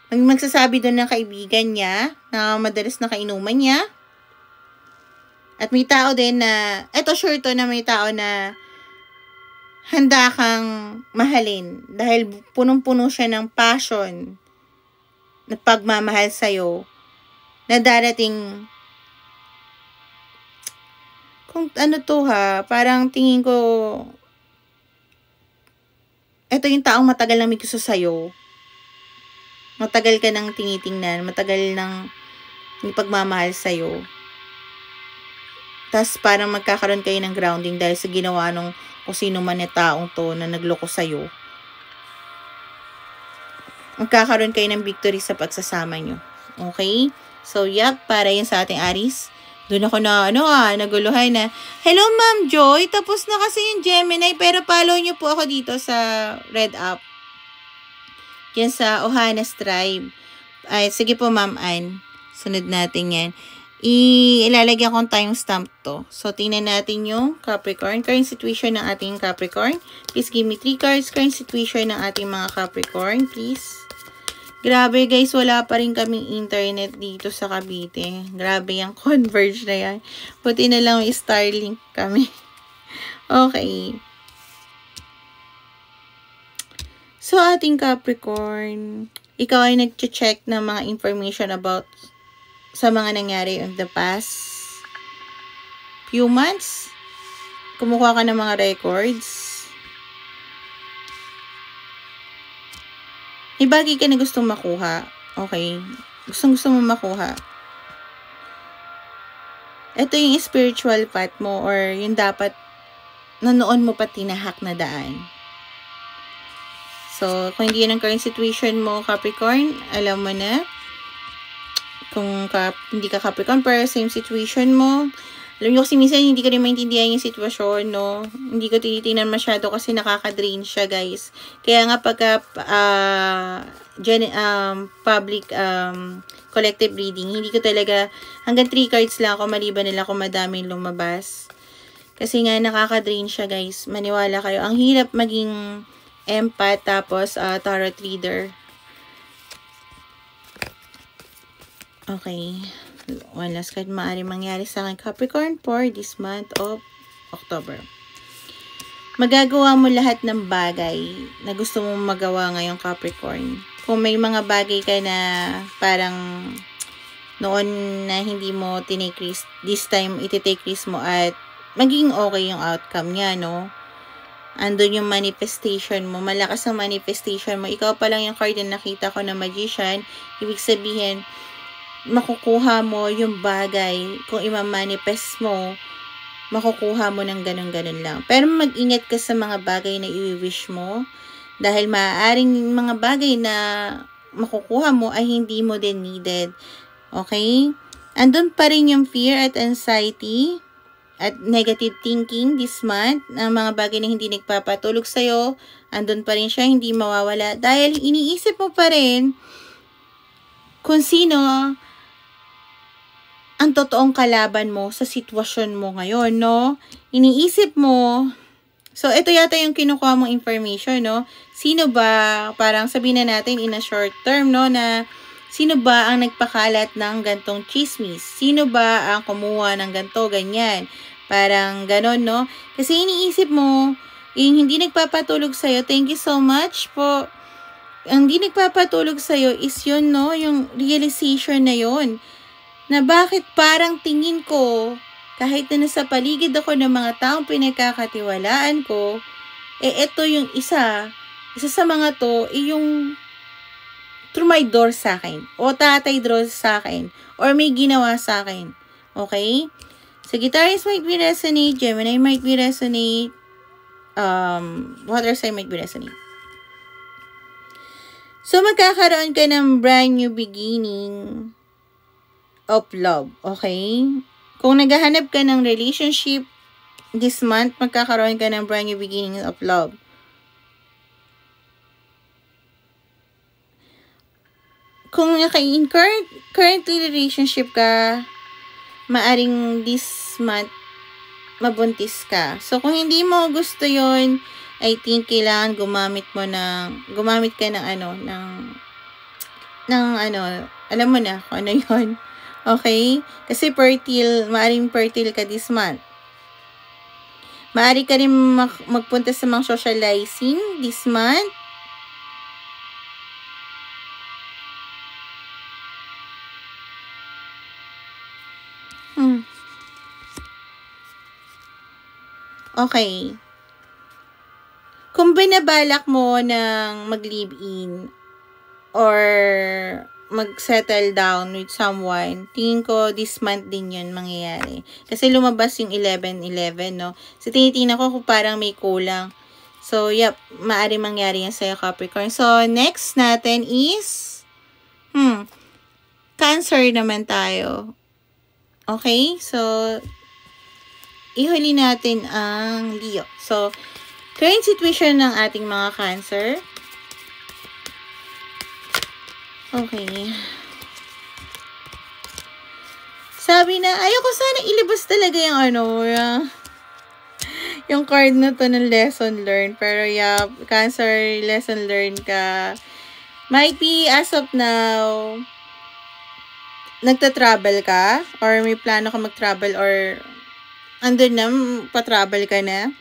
S1: magsasabi doon ng kaibigan niya, na madalas na kainuman niya, at may tao din na, eto sure to na may tao na handa kang mahalin dahil punong-puno siya ng passion na pagmamahal sa'yo na darating kung ano to ha, parang tingin ko eto yung taong matagal na may gusto sa'yo. Matagal ka nang tinitingnan, matagal nang may pagmamahal sa'yo. Tapos parang magkakaroon kayo ng grounding dahil sa ginawa nung kung sino man na taong to na nagloko sa'yo. Magkakaroon kayo ng victory sa pagsasama nyo. Okay? So, para yan sa ating Aries. Doon ako na, naguluhan na, hello Ma'am Joy, tapos na kasi yung Gemini, pero follow nyo po ako dito sa Red App. Yan sa Ohanas Tribe. Ay, sige po Ma'am Ann. Sunod natin yan. Ilalagyan ko tayong stamp to. So, tingnan natin yung Capricorn. Current situation ng ating Capricorn. Please give me 3 cards. Current situation ng ating mga Capricorn, please. Grabe guys, wala pa rin kaming internet dito sa Cavite. Grabe yung Converge na yan. Buti na lang may Starlink kami. Okay. So, ating Capricorn, ikaw ay nag-check ng mga information about sa mga nangyari in the past few months. Kumukuha ka ng mga records. May bagay ka na gustong makuha. Okay. Gustong-gusto mo makuha. Ito yung spiritual path mo or yung dapat na noon mo pa tinahak na daan. So, kung hindi yan ang current situation mo, Capricorn, alam mo na. Kung hindi ka Capricorn, pero same situation mo. Alam nyo kasi minsan hindi ko rin maintindihan yung sitwasyon, no? Hindi ko tinitingnan masyado kasi nakaka-drain siya, guys. Kaya nga pagka public collective reading, hindi ko talaga, hanggang 3 cards lang ako, maliban nila kung madaming lumabas. Kasi nga nakaka-drain siya, guys. Maniwala kayo. Ang hirap maging empath tapos tarot reader. Okay. One last card maaari mangyari sa akin Capricorn for this month of October. Magagawa mo lahat ng bagay na gusto mong magawa ngayong Capricorn. Kung may mga bagay ka na parang noon na hindi mo tinake risk, this time iti-take risk mo at maging okay yung outcome niya, no? Andun yung manifestation mo. Malakas ang manifestation mo. Ikaw pa lang yung card na nakita ko na Magician. Ibig sabihin, makukuha mo yung bagay, kung ima-manifest mo, makukuha mo ng ganun-ganun lang. Pero mag-ingat ka sa mga bagay na i-wish mo, dahil maaaring mga bagay na makukuha mo ay hindi mo din needed. Okay? Andun pa rin yung fear at anxiety at negative thinking this month, ng mga bagay na hindi nagpapatulog sa'yo, andun pa rin siya, hindi mawawala, dahil iniisip mo pa rin kung sino ang totoong kalaban mo sa sitwasyon mo ngayon, no? Iniisip mo, so ito yata yung kinukuha mong information, no? sino ba, parang sabihin na natin in a short term, no, na sino ba ang nagpakalat ng gantong chismis? Sino ba ang kumuha ng ganto, ganyan? Parang ganon, no? Kasi iniisip mo, yung hindi nagpapatulog sa'yo, thank you so much po. Ang hindi nagpapatulog sa'yo is yun, no? Yung realization na yun. Na bakit parang tingin ko, kahit na nasa paligid ako ng mga taong pinagkakatiwalaan ko, eto yung isa sa mga to, yung through my door sa akin, o tatay draw sa akin, or may ginawa sa akin. Okay? Sagittarius might be resonate, Gemini might be resonate, water sign might be resonate. So, magkakaroon ka ng brand new beginning of love. Okay? Kung naghahanap ka ng relationship this month, magkakaroon ka ng brand new beginning of love. Kung currently relationship ka, maaring this month, mabuntis ka. So, kung hindi mo gusto yon, I think kailangan gumamit ka ng alam mo na kung ano yon. Okay? Kasi maaring fertile ka this month. Maari ka rin magpunta sa mga socializing this month. Okay. Kung binabalak mo ng mag-live-in or mag-settle down with someone, tingin ko this month din yun mangyayari. Kasi lumabas yung 11-11, no? So, tinitingnan ko kung parang may kulang. So, yep, maaari mangyari yan sa'yo, Capricorn. So, next natin is, Cancer naman tayo. Okay? So, ihuli natin ang Leo. So, current situation ng ating mga Cancer. Okay. Sabi na, ayoko sana ilabas talaga yung yung card na to ng lesson learned. Pero yeah, Cancer, lesson learned ka. Might be, as of now, nagta-travel ka, or may plano ka mag-travel, or andun na, pa-travel ka na.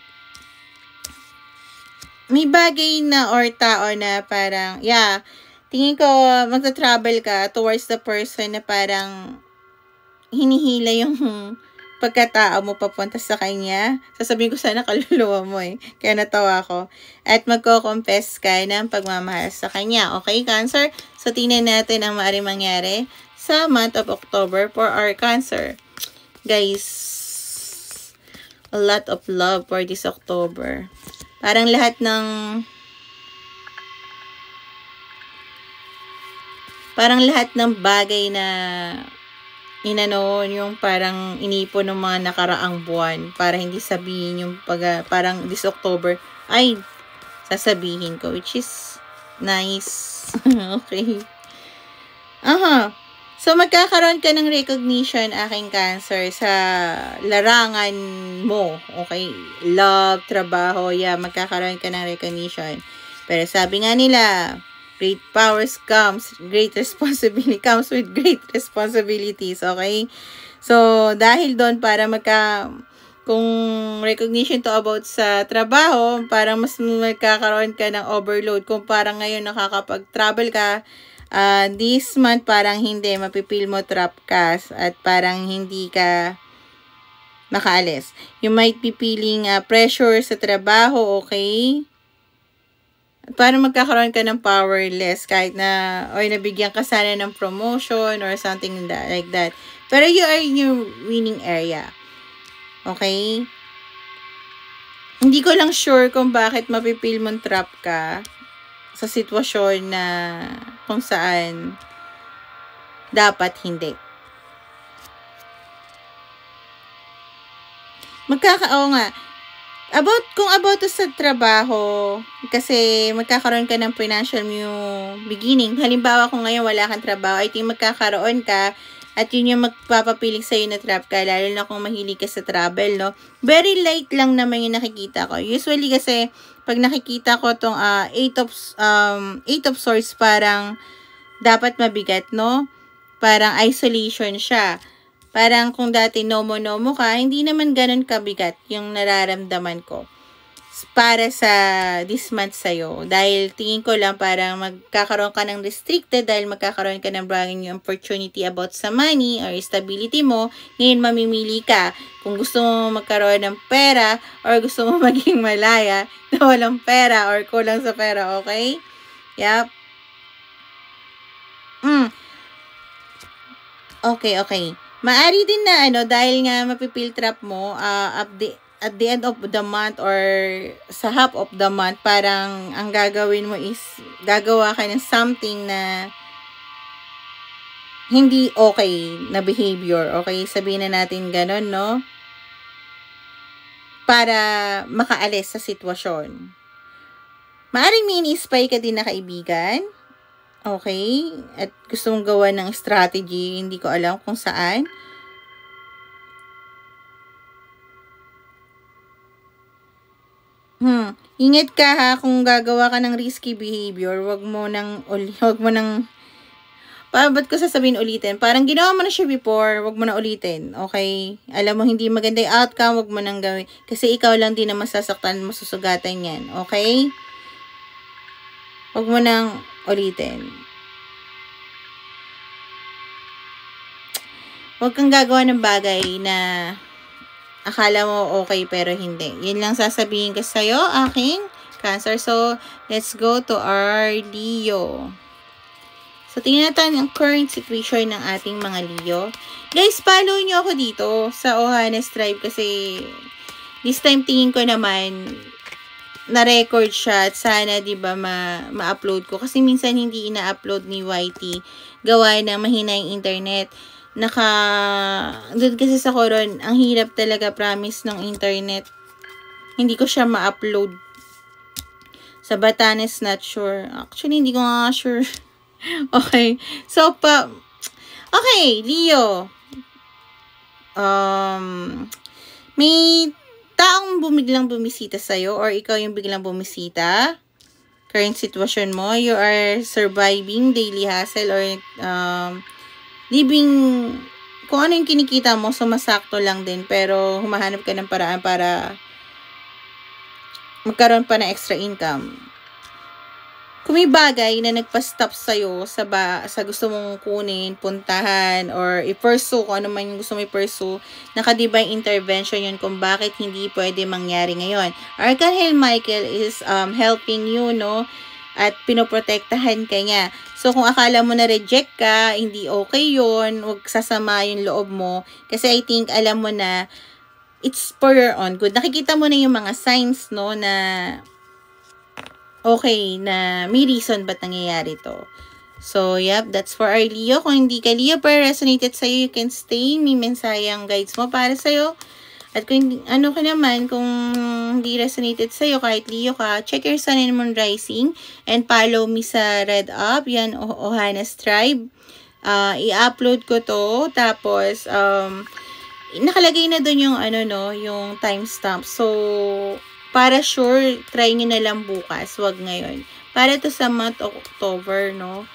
S1: May bagay na or tao na parang, yeah, tingin ko magta-travel ka towards the person na parang hinihila yung pagkatao mo papunta sa kanya. Sasabihin ko sana kaluluwa mo eh. Kaya natawa ko. At magko-confess ka ng pagmamahal sa kanya. Okay, Cancer? So, tingnan natin ang maaaring mangyari sa month of October for our Cancer. Guys, a lot of love for this October. Parang lahat ng bagay na yung parang inipon ng mga nakaraang buwan para hindi sabihin yung parang this October ay sasabihin ko, which is nice. Okay. So, magkakaroon ka ng recognition, aking Cancer, sa larangan mo. Okay? Love, trabaho, yeah, magkakaroon ka ng recognition. Pero sabi nga nila, great powers comes with great responsibilities. Okay? So, dahil doon, para kung recognition to about sa trabaho, parang mas magkakaroon ka ng overload. Kung parang ngayon nakakapag-travel ka, this month parang hindi, mapipil mo trap ka at parang hindi ka makaalis. You might be feeling pressure sa trabaho, okay? At parang magkakaroon ka ng powerless kahit na nabigyan ka sana ng promotion or something like that. Pero you are in your winning area. Okay? Hindi ko lang sure kung bakit mapipil mo trap ka sa sitwasyon na kung saan dapat hindi. About to sa trabaho, kasi magkakaroon ka ng financial new beginning. Halimbawa, kung ngayon wala kang trabaho, I think magkakaroon ka at yun yung magpapapiling sa'yo na trap ka, lalo na kung mahilig ka sa travel, no? Very light lang naman yung nakikita ko. Usually kasi, pag nakikita ko tong eight of swords, parang dapat mabigat, no? Parang isolation siya. Parang kung dati nomo ka, hindi naman ganun kabigat yung nararamdaman ko para sa this month sa'yo. Dahil tingin ko lang parang magkakaroon ka ng restricted dahil magkakaroon ka ng brand new opportunity about sa money or stability mo. Ngayon mamimili ka kung gusto mo magkaroon ng pera or gusto mo maging malaya na walang pera or kulang sa pera, okay? Yep. Okay. Maari din na dahil nga mapipil trap mo at the end of the month or sa half of the month, parang ang gagawin mo is gagawa ka ng something na hindi okay na behavior. Okay, sabihin na natin ganun, no? Para makaalis sa sitwasyon. Maaring mini-spy ka din na kaibigan. Okay? At gusto mong gawa ng strategy, hindi ko alam kung saan. Ingat ka ha, kung gagawa ka ng risky behavior, wag mo nang ba't ko sasabihin ulitin? Parang ginawa mo na siya before, wag mo na ulitin, okay? Alam mo, hindi maganda yung outcome, wag mo nang gawin. Kasi ikaw lang din na masasaktan, masusugatan yan, okay? Wag mo nang ulitin. Wag kang gagawa ng bagay na akala mo okay pero hindi. Yun lang sasabihin ko sa'yo, aking Cancer. So, let's go to our Leo. So, tingnan natin ang current situation ng ating mga Leo. Guys, follow nyo ako dito sa Ohana's Tribe kasi this time tingin ko naman na-record siya at sana, diba, ma-upload ko. Kasi minsan hindi ina-upload ni YT. Gawa na mahina yung internet. Doon kasi sa Coron, ang hirap talaga, promise, ng internet. Hindi ko siya ma-upload. Sa Batanes, not sure. Actually, hindi ko nga sure. Okay. So, okay, Leo. May taong biglang bumisita sa'yo or ikaw yung biglang bumisita. Current situation mo, you are surviving daily hustle or living, kung ano yung kinikita mo, sumasakto lang din, pero humahanap ka ng paraan para magkaroon pa ng extra income. Kung may bagay na nagpa-stop sa'yo sa gusto mong kunin, puntahan, or i-pursue, kung ano man yung gusto mo i-pursue, naka-divine intervention yun kung bakit hindi pwede mangyari ngayon. Archangel Michael is helping you, no? At pinoprotektahan ka niya. So, kung akala mo na reject ka, hindi okay yun, huwag sasama yung loob mo. Kasi I think, alam mo na, it's for your own good. Nakikita mo na yung mga signs, no, na okay, na may reason ba't nangyayari to. So, yep, that's for our Leo. Kung hindi ka Leo, pero resonated sa'yo, you can stay. May mensayang guides mo para sa'yo. At kung ano ka naman, kung hindi resonated sa'yo, kahit Leo ka, check your Sun and Moon Rising and follow me sa Red Up. Yan, Ohana's Tribe. I-upload ko to. Tapos, nakalagay na dun yung, yung timestamp. So, para sure, try nyo na lang bukas. Wag ngayon. Para to sa month of October, no?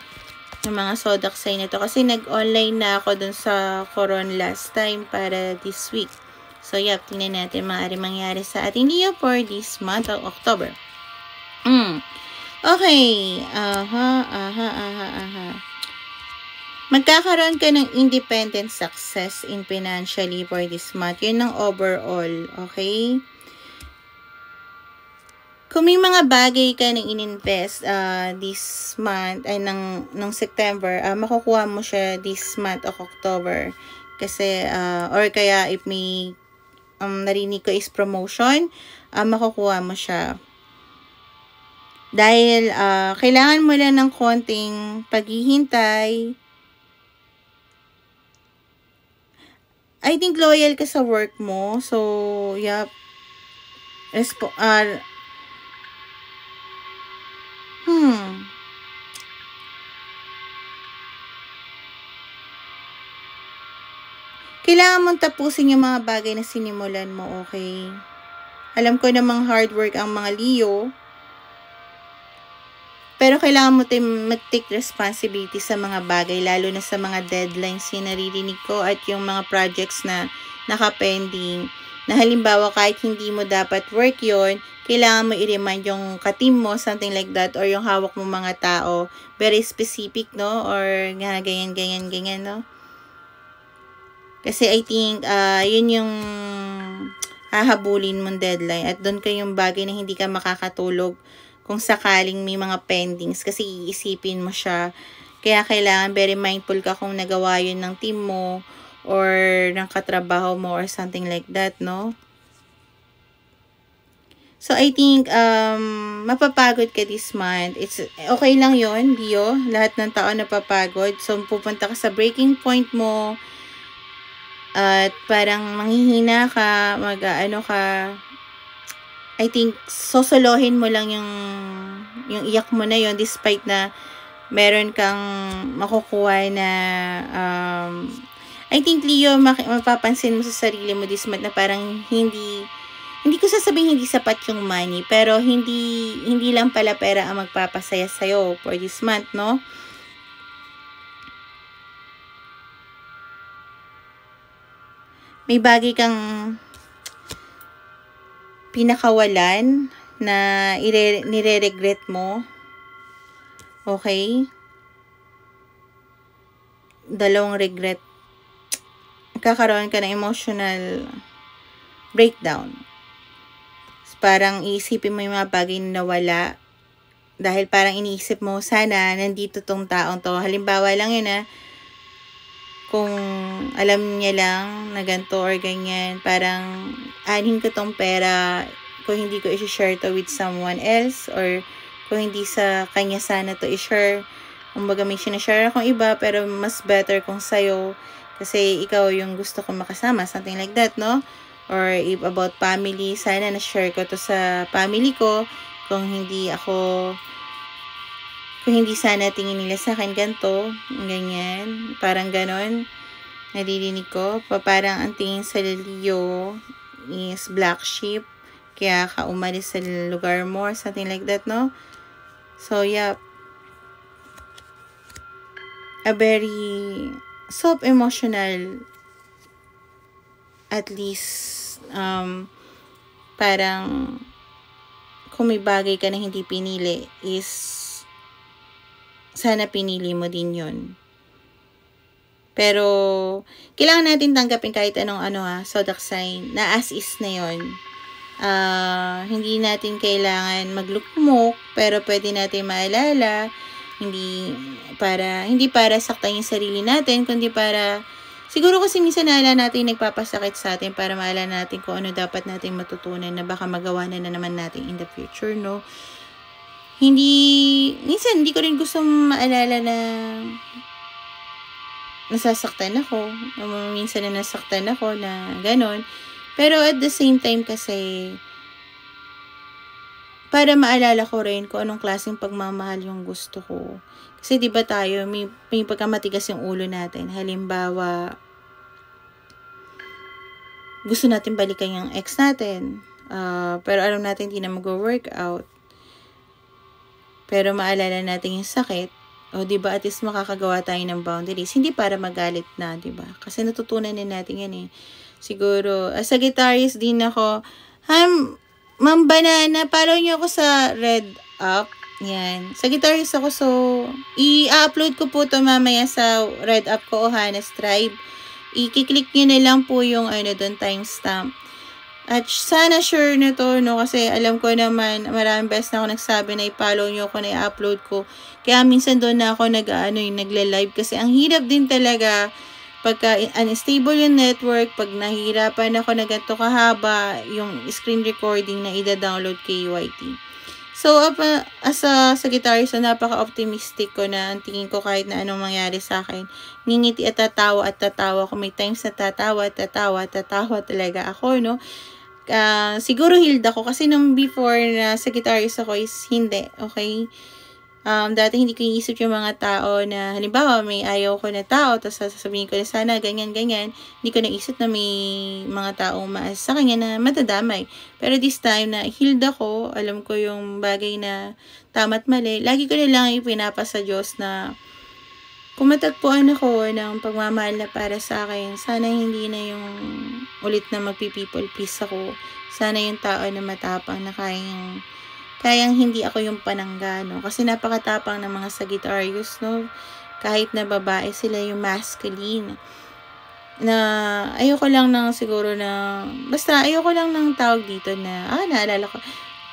S1: Yung mga zodiac sign na to. Kasi nag-online na ako dun sa Coron last time para this week. So, yep, tingnan natin maaari mangyari sa ating Leo for this month of October. Okay. Magkakaroon ka ng independent success in financially for this month. Yun ang overall. Okay? Kung may mga bagay ka na ininvest this month, ay ng September, makukuha mo siya this month of October. Kasi, or kaya if may narinig ko is promotion, makukuha mo siya. Dahil kailangan mo lang ng konting paghihintay. I think loyal ka sa work mo. So, yep. Kailangan mong tapusin yung mga bagay na sinimulan mo, okay? Alam ko namang hard work ang mga Leo. Pero kailangan mo mag-take responsibility sa mga bagay, lalo na sa mga deadlines yung naririnig ko at yung mga projects na naka-pending. Na halimbawa, kahit hindi mo dapat work yon, kailangan mo i-remind yung ka-team mo, something like that, or yung hawak mo mga tao, very specific, no? Or nga, ganyan, no? Kasi I think, yun yung hahabulin mong deadline at doon kayong bagay na hindi ka makakatulog kung sakaling may mga pendings kasi iisipin mo siya. Kaya kailangan very mindful ka kung nagawa yun ng team mo or ng katrabaho mo or something like that, no? So, I think, mapapagod ka this month. It's okay lang yon, Leo. Lahat ng tao napapagod. So, pupunta ka sa breaking point mo at parang manghihina ka, I think, sosolohin mo lang yung iyak mo na yon despite na meron kang makukuha na, I think, Leo, mapapansin mo sa sarili mo this month na parang hindi ko sasabihin hindi sapat yung money, pero hindi lang pala pera ang magpapasaya sa'yo for this month, no? May bagay kang pinakawalan na nire-regret mo. Okay? Dalawang regret. Kakaroon ka ng emotional breakdown. Parang iisipin mo yung mga bagay na nawala. Dahil parang iniisip mo, sana nandito tong taong to. Halimbawa lang yun kung alam niya lang na ganito or ganyan, parang anin ko tong pera kung hindi ko i-share to with someone else or kung hindi sa kanya sana to i-share. Kumbaga may sinashare akong iba pero mas better kung sa'yo kasi ikaw yung gusto kong makasama, something like that, no? Or if about family, sana na-share ko to sa family ko kung hindi sana tingin nila sa akin ganito, ganyan, parang ganon, naririnig ko, parang ang tingin sa Leo is black sheep, kaya ka umalis sa lugar mo, something like that, no? So, yeah, a very soft emotional, at least, parang, kung may bagay ka na hindi pinili, is, sana pinili mo din yun. Pero, kailangan natin tanggapin kahit anong zodiac sign, na as is na yun. Hindi natin kailangan maglukmok, pero pwede natin maalala, hindi para saktan yung sarili natin, kundi para, siguro kasi minsan naalala natin nagpapasakit sa atin para maalala natin kung ano dapat natin matutunan na baka magawa na naman natin in the future, no? Minsan hindi ko rin gusto maalala na nasasaktan ako. Minsan na nasaktan ako na ganon. Pero at the same time kasi, para maalala ko rin kung anong klaseng pagmamahal yung gusto ko. Kasi diba tayo, may pagkamatigas yung ulo natin. Halimbawa, gusto natin balikan yung ex natin. Pero alam natin hindi na mag-work out. Pero maalala natin yung sakit, o diba at least makakagawa tayo ng boundaries. Hindi para magalit na, diba? Kasi natutunan din natin yan Siguro, sa guitarist din ako, Ma'am Banana, follow nyo ako sa Red Up. Yan. Sa guitarist ako, so, i-upload ko po to mamaya sa Red Up ko, Ohanas Tribe. I-click nyo na lang po yung doon, timestamp. At sana sure na to, no? Kasi alam ko naman, maraming beses na ako nagsabi na i-follow nyo ako na i-upload ko. Kaya minsan doon na ako nagle-live. Kasi ang hirap din talaga pagka unstable yung network, pag nahihirapan ako na ganito kahaba, yung screen recording na ida-download kay YT. So, sa guitarist, so napaka-optimistic ko na ang tingin ko kahit na anong mangyari sa akin. Ngingiti at tatawa ko. May times na tatawa talaga ako, no? Siguro healed ako kasi nung before na sa guitarist ako is hindi, okay? Dati hindi ko iisip yung mga tao na, halimbawa, may ayaw ko na tao, tapos sasabihin ko na sana, ganyan. Hindi ko naisip na may mga taong maas sa kanya na matadamay. Pero this time na healed ako, alam ko yung bagay na tama't mali, lagi ko na lang ipinapasa Diyos na kung matagpuan ako ng pagmamahal na para sa akin, sana hindi na yung ulit na magpi-people please ako. Sana yung tao na matapang na kayang hindi ako yung panangga, no? Kasi napakatapang ng mga Sagittarius, no? Kahit na babae, sila yung masculine. Na ayoko lang ng siguro na, basta ayoko lang ng tawag dito na, naalala ko,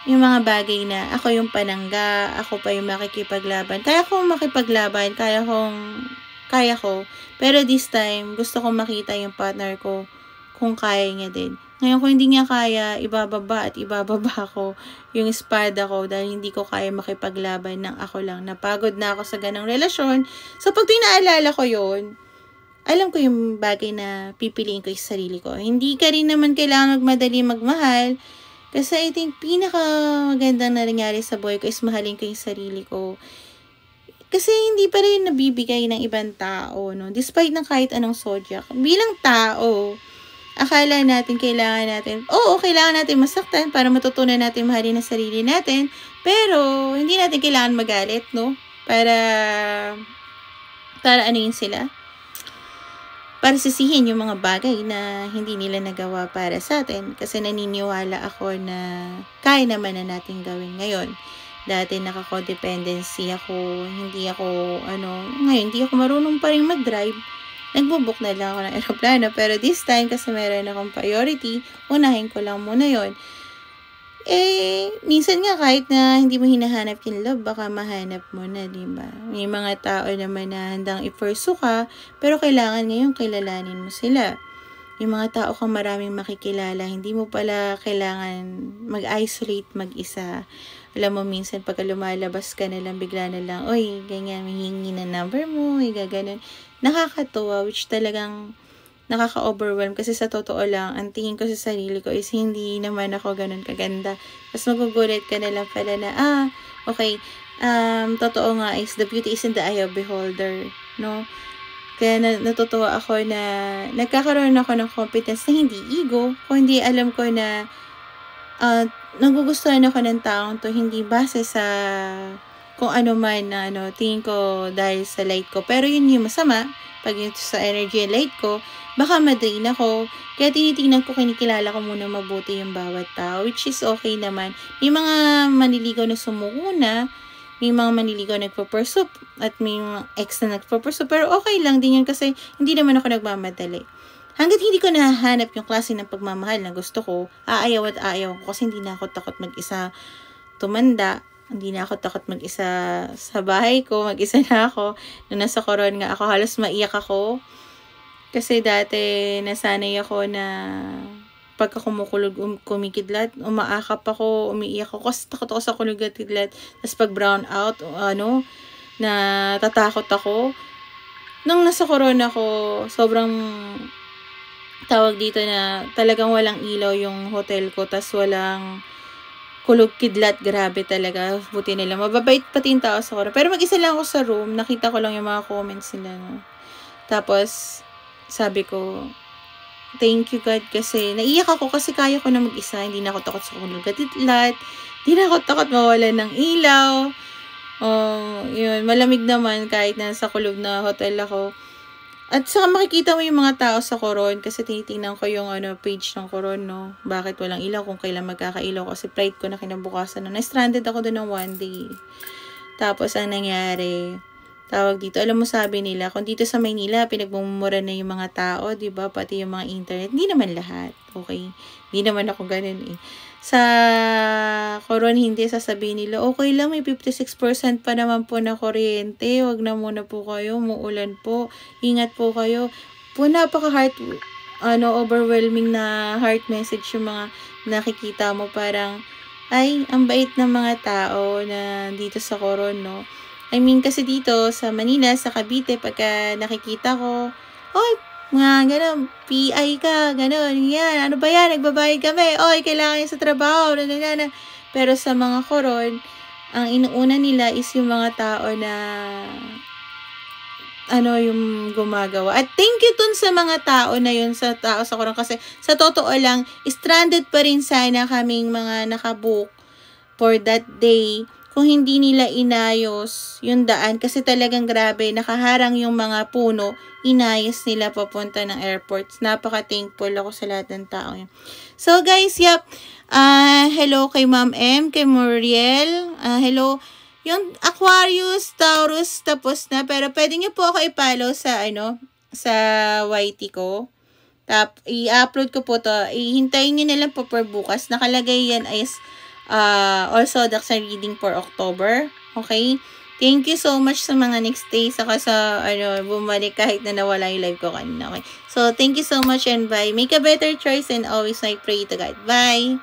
S1: yung mga bagay na ako yung panangga, ako pa yung makikipaglaban. Kaya kong makipaglaban, kaya ko. Pero this time, gusto kong makita yung partner ko kung kaya niya din. Ngayon, kung hindi niya kaya, ibababa ko yung espada ko dahil hindi ko kaya makipaglaban ng ako lang. Napagod na ako sa ganang relasyon. So, pag pinaalala ko yun, alam ko yung bagay na pipiliin ko yung sarili ko. Hindi ka rin naman kailangan magmadali magmahal. Kasi I think pinakamagandang na nangyari sa buhay ko is mahalin ko yung sarili ko. Kasi hindi pa rin nabibigay ng ibang tao, no? Despite ng kahit anong zodiac. Bilang tao, akala natin kailangan natin masaktan para matutunan natin mahalin ang sarili natin. Pero, hindi natin kailangan magalit, no? Para ano yun sila? Para sisihin yung mga bagay na hindi nila nagawa para sa atin. Kasi naniniwala ako na kaya naman na natin gawin ngayon. Dati naka-codependency ako, ngayon hindi ako marunong pa rin mag-drive. Nagbo-book na lang ako ng aeroplano. Pero this time, kasi meron akong priority, unahin ko lang muna yon. Minsan nga kahit na hindi mo hinahanap yung love, baka mahanap mo na, diba? May mga tao naman na handang i-pursue ka, pero kailangan ngayon kilalanin mo sila. Yung mga tao kang maraming makikilala, hindi mo pala kailangan mag-isolate mag-isa. Alam mo, minsan pagka lumalabas ka na lang, bigla na lang, oy, ganyan, mahingi na number mo, gaganon. Nakakatuwa, which talagang nakaka-overwhelm kasi sa totoo lang, ang tingin ko sa sarili ko is hindi naman ako ganun kaganda. Tapos magugulat ka na lang pala na, okay, totoo nga is the beauty is in the eye of beholder, no? Kaya natutuwa ako na nagkakaroon ako ng competence na hindi ego, kung hindi alam ko na nagugustuhan ako ng taong to, hindi base sa kung ano man na tingin ko dahil sa light ko. Pero yun yung masama, pag yun sa energy and light ko, baka ma-drain ako. Kaya tinitingnan ko, kinikilala ko muna mabuti yung bawat tao, which is okay naman. May mga maniligaw na sumuna, may mga maniligaw nagpo-pursue, at may mga ex na nagpo-pursue, pero okay lang din yun kasi hindi naman ako nagmamadali. Hanggat hindi ko nahanap yung klase ng pagmamahal na gusto ko, aayaw ko kasi hindi na ako takot mag-isa tumanda. Hindi na ako takot mag-isa sa bahay ko. Mag-isa na ako. Nung nasa Coron nga ako, halos maiyak ako. Kasi dati nasanay ako na pagka kumukulog, kumikidlat, umaakap ako, umiiyak ako. Kasi takot ako sa kulog at kidlat. Tapos pag brown out, natatakot ako. Nung nasa Coron ako, sobrang tawag dito na talagang walang ilaw yung hotel ko. Tapos walang kulog kidlat, grabe talaga. Buti nila. Mababait pati yung tao sa Coron. Pero mag-isa lang ako sa room. Nakita ko lang yung mga comments nila. No? Tapos, sabi ko, thank you God kasi naiyak ako kasi kaya ko na mag-isa. Hindi na ako takot sa kulog kidlat. Hindi na ako takot mawalan ng ilaw. Yun. Malamig naman kahit na sa kulog na hotel ako. At saka makikita mo yung mga tao sa Coron kasi tinitingnan ko yung page ng Coron, no? Bakit walang ilaw kung kailan magkakailaw kasi flight ko na kinabukasan. No? Na-stranded ako doon ng 1 day. Tapos, ang nangyari, tawag dito, alam mo sabi nila, kung dito sa Maynila, pinagmumura na yung mga tao, diba? Pati yung mga internet. Hindi naman lahat, okay? Hindi naman ako ganun eh. Sa Coron, hindi sasabihin nila, okay lang, may 56% pa naman po na kuryente. Wag na muna po kayo, muulan po. Ingat po kayo. Po, napaka-heart, overwhelming na heart message yung mga nakikita mo. Parang, ay, ang bait ng mga tao na dito sa Coron, no? I mean, kasi dito sa Manila, sa Cavite, pagka nakikita ko, mga gano'n, PI ka, gano'n, yan, ano ba yan, nagbabayad kami, kailangan yan sa trabaho, Pero sa mga Coron, ang inuuna nila is yung mga tao na yung gumagawa. At thank you dun sa mga tao na yun, sa tao sa kurang, kasi sa totoo lang, stranded pa rin sana kaming mga nakabook for that day kung hindi nila inayos yung daan, kasi talagang grabe, nakaharang yung mga puno, inayos nila papunta ng airports. Napaka-thankful ako sa lahat ng tao yun. So guys, hello kay Ma'am M, kay Muriel, hello. Yung Aquarius, Taurus, tapos na. Pero pwede nyo po ako i-follow sa, sa YT ko. I-upload ko po to. Hintayin nyo na lang po per bukas. Nakalagay yan is also the reading for October. Okay? Thank you so much sa mga next day. Saka sa, bumalik kahit na nawala yung live ko kanina. Okay? So, thank you so much and bye. Make a better choice and always I pray to God. Bye!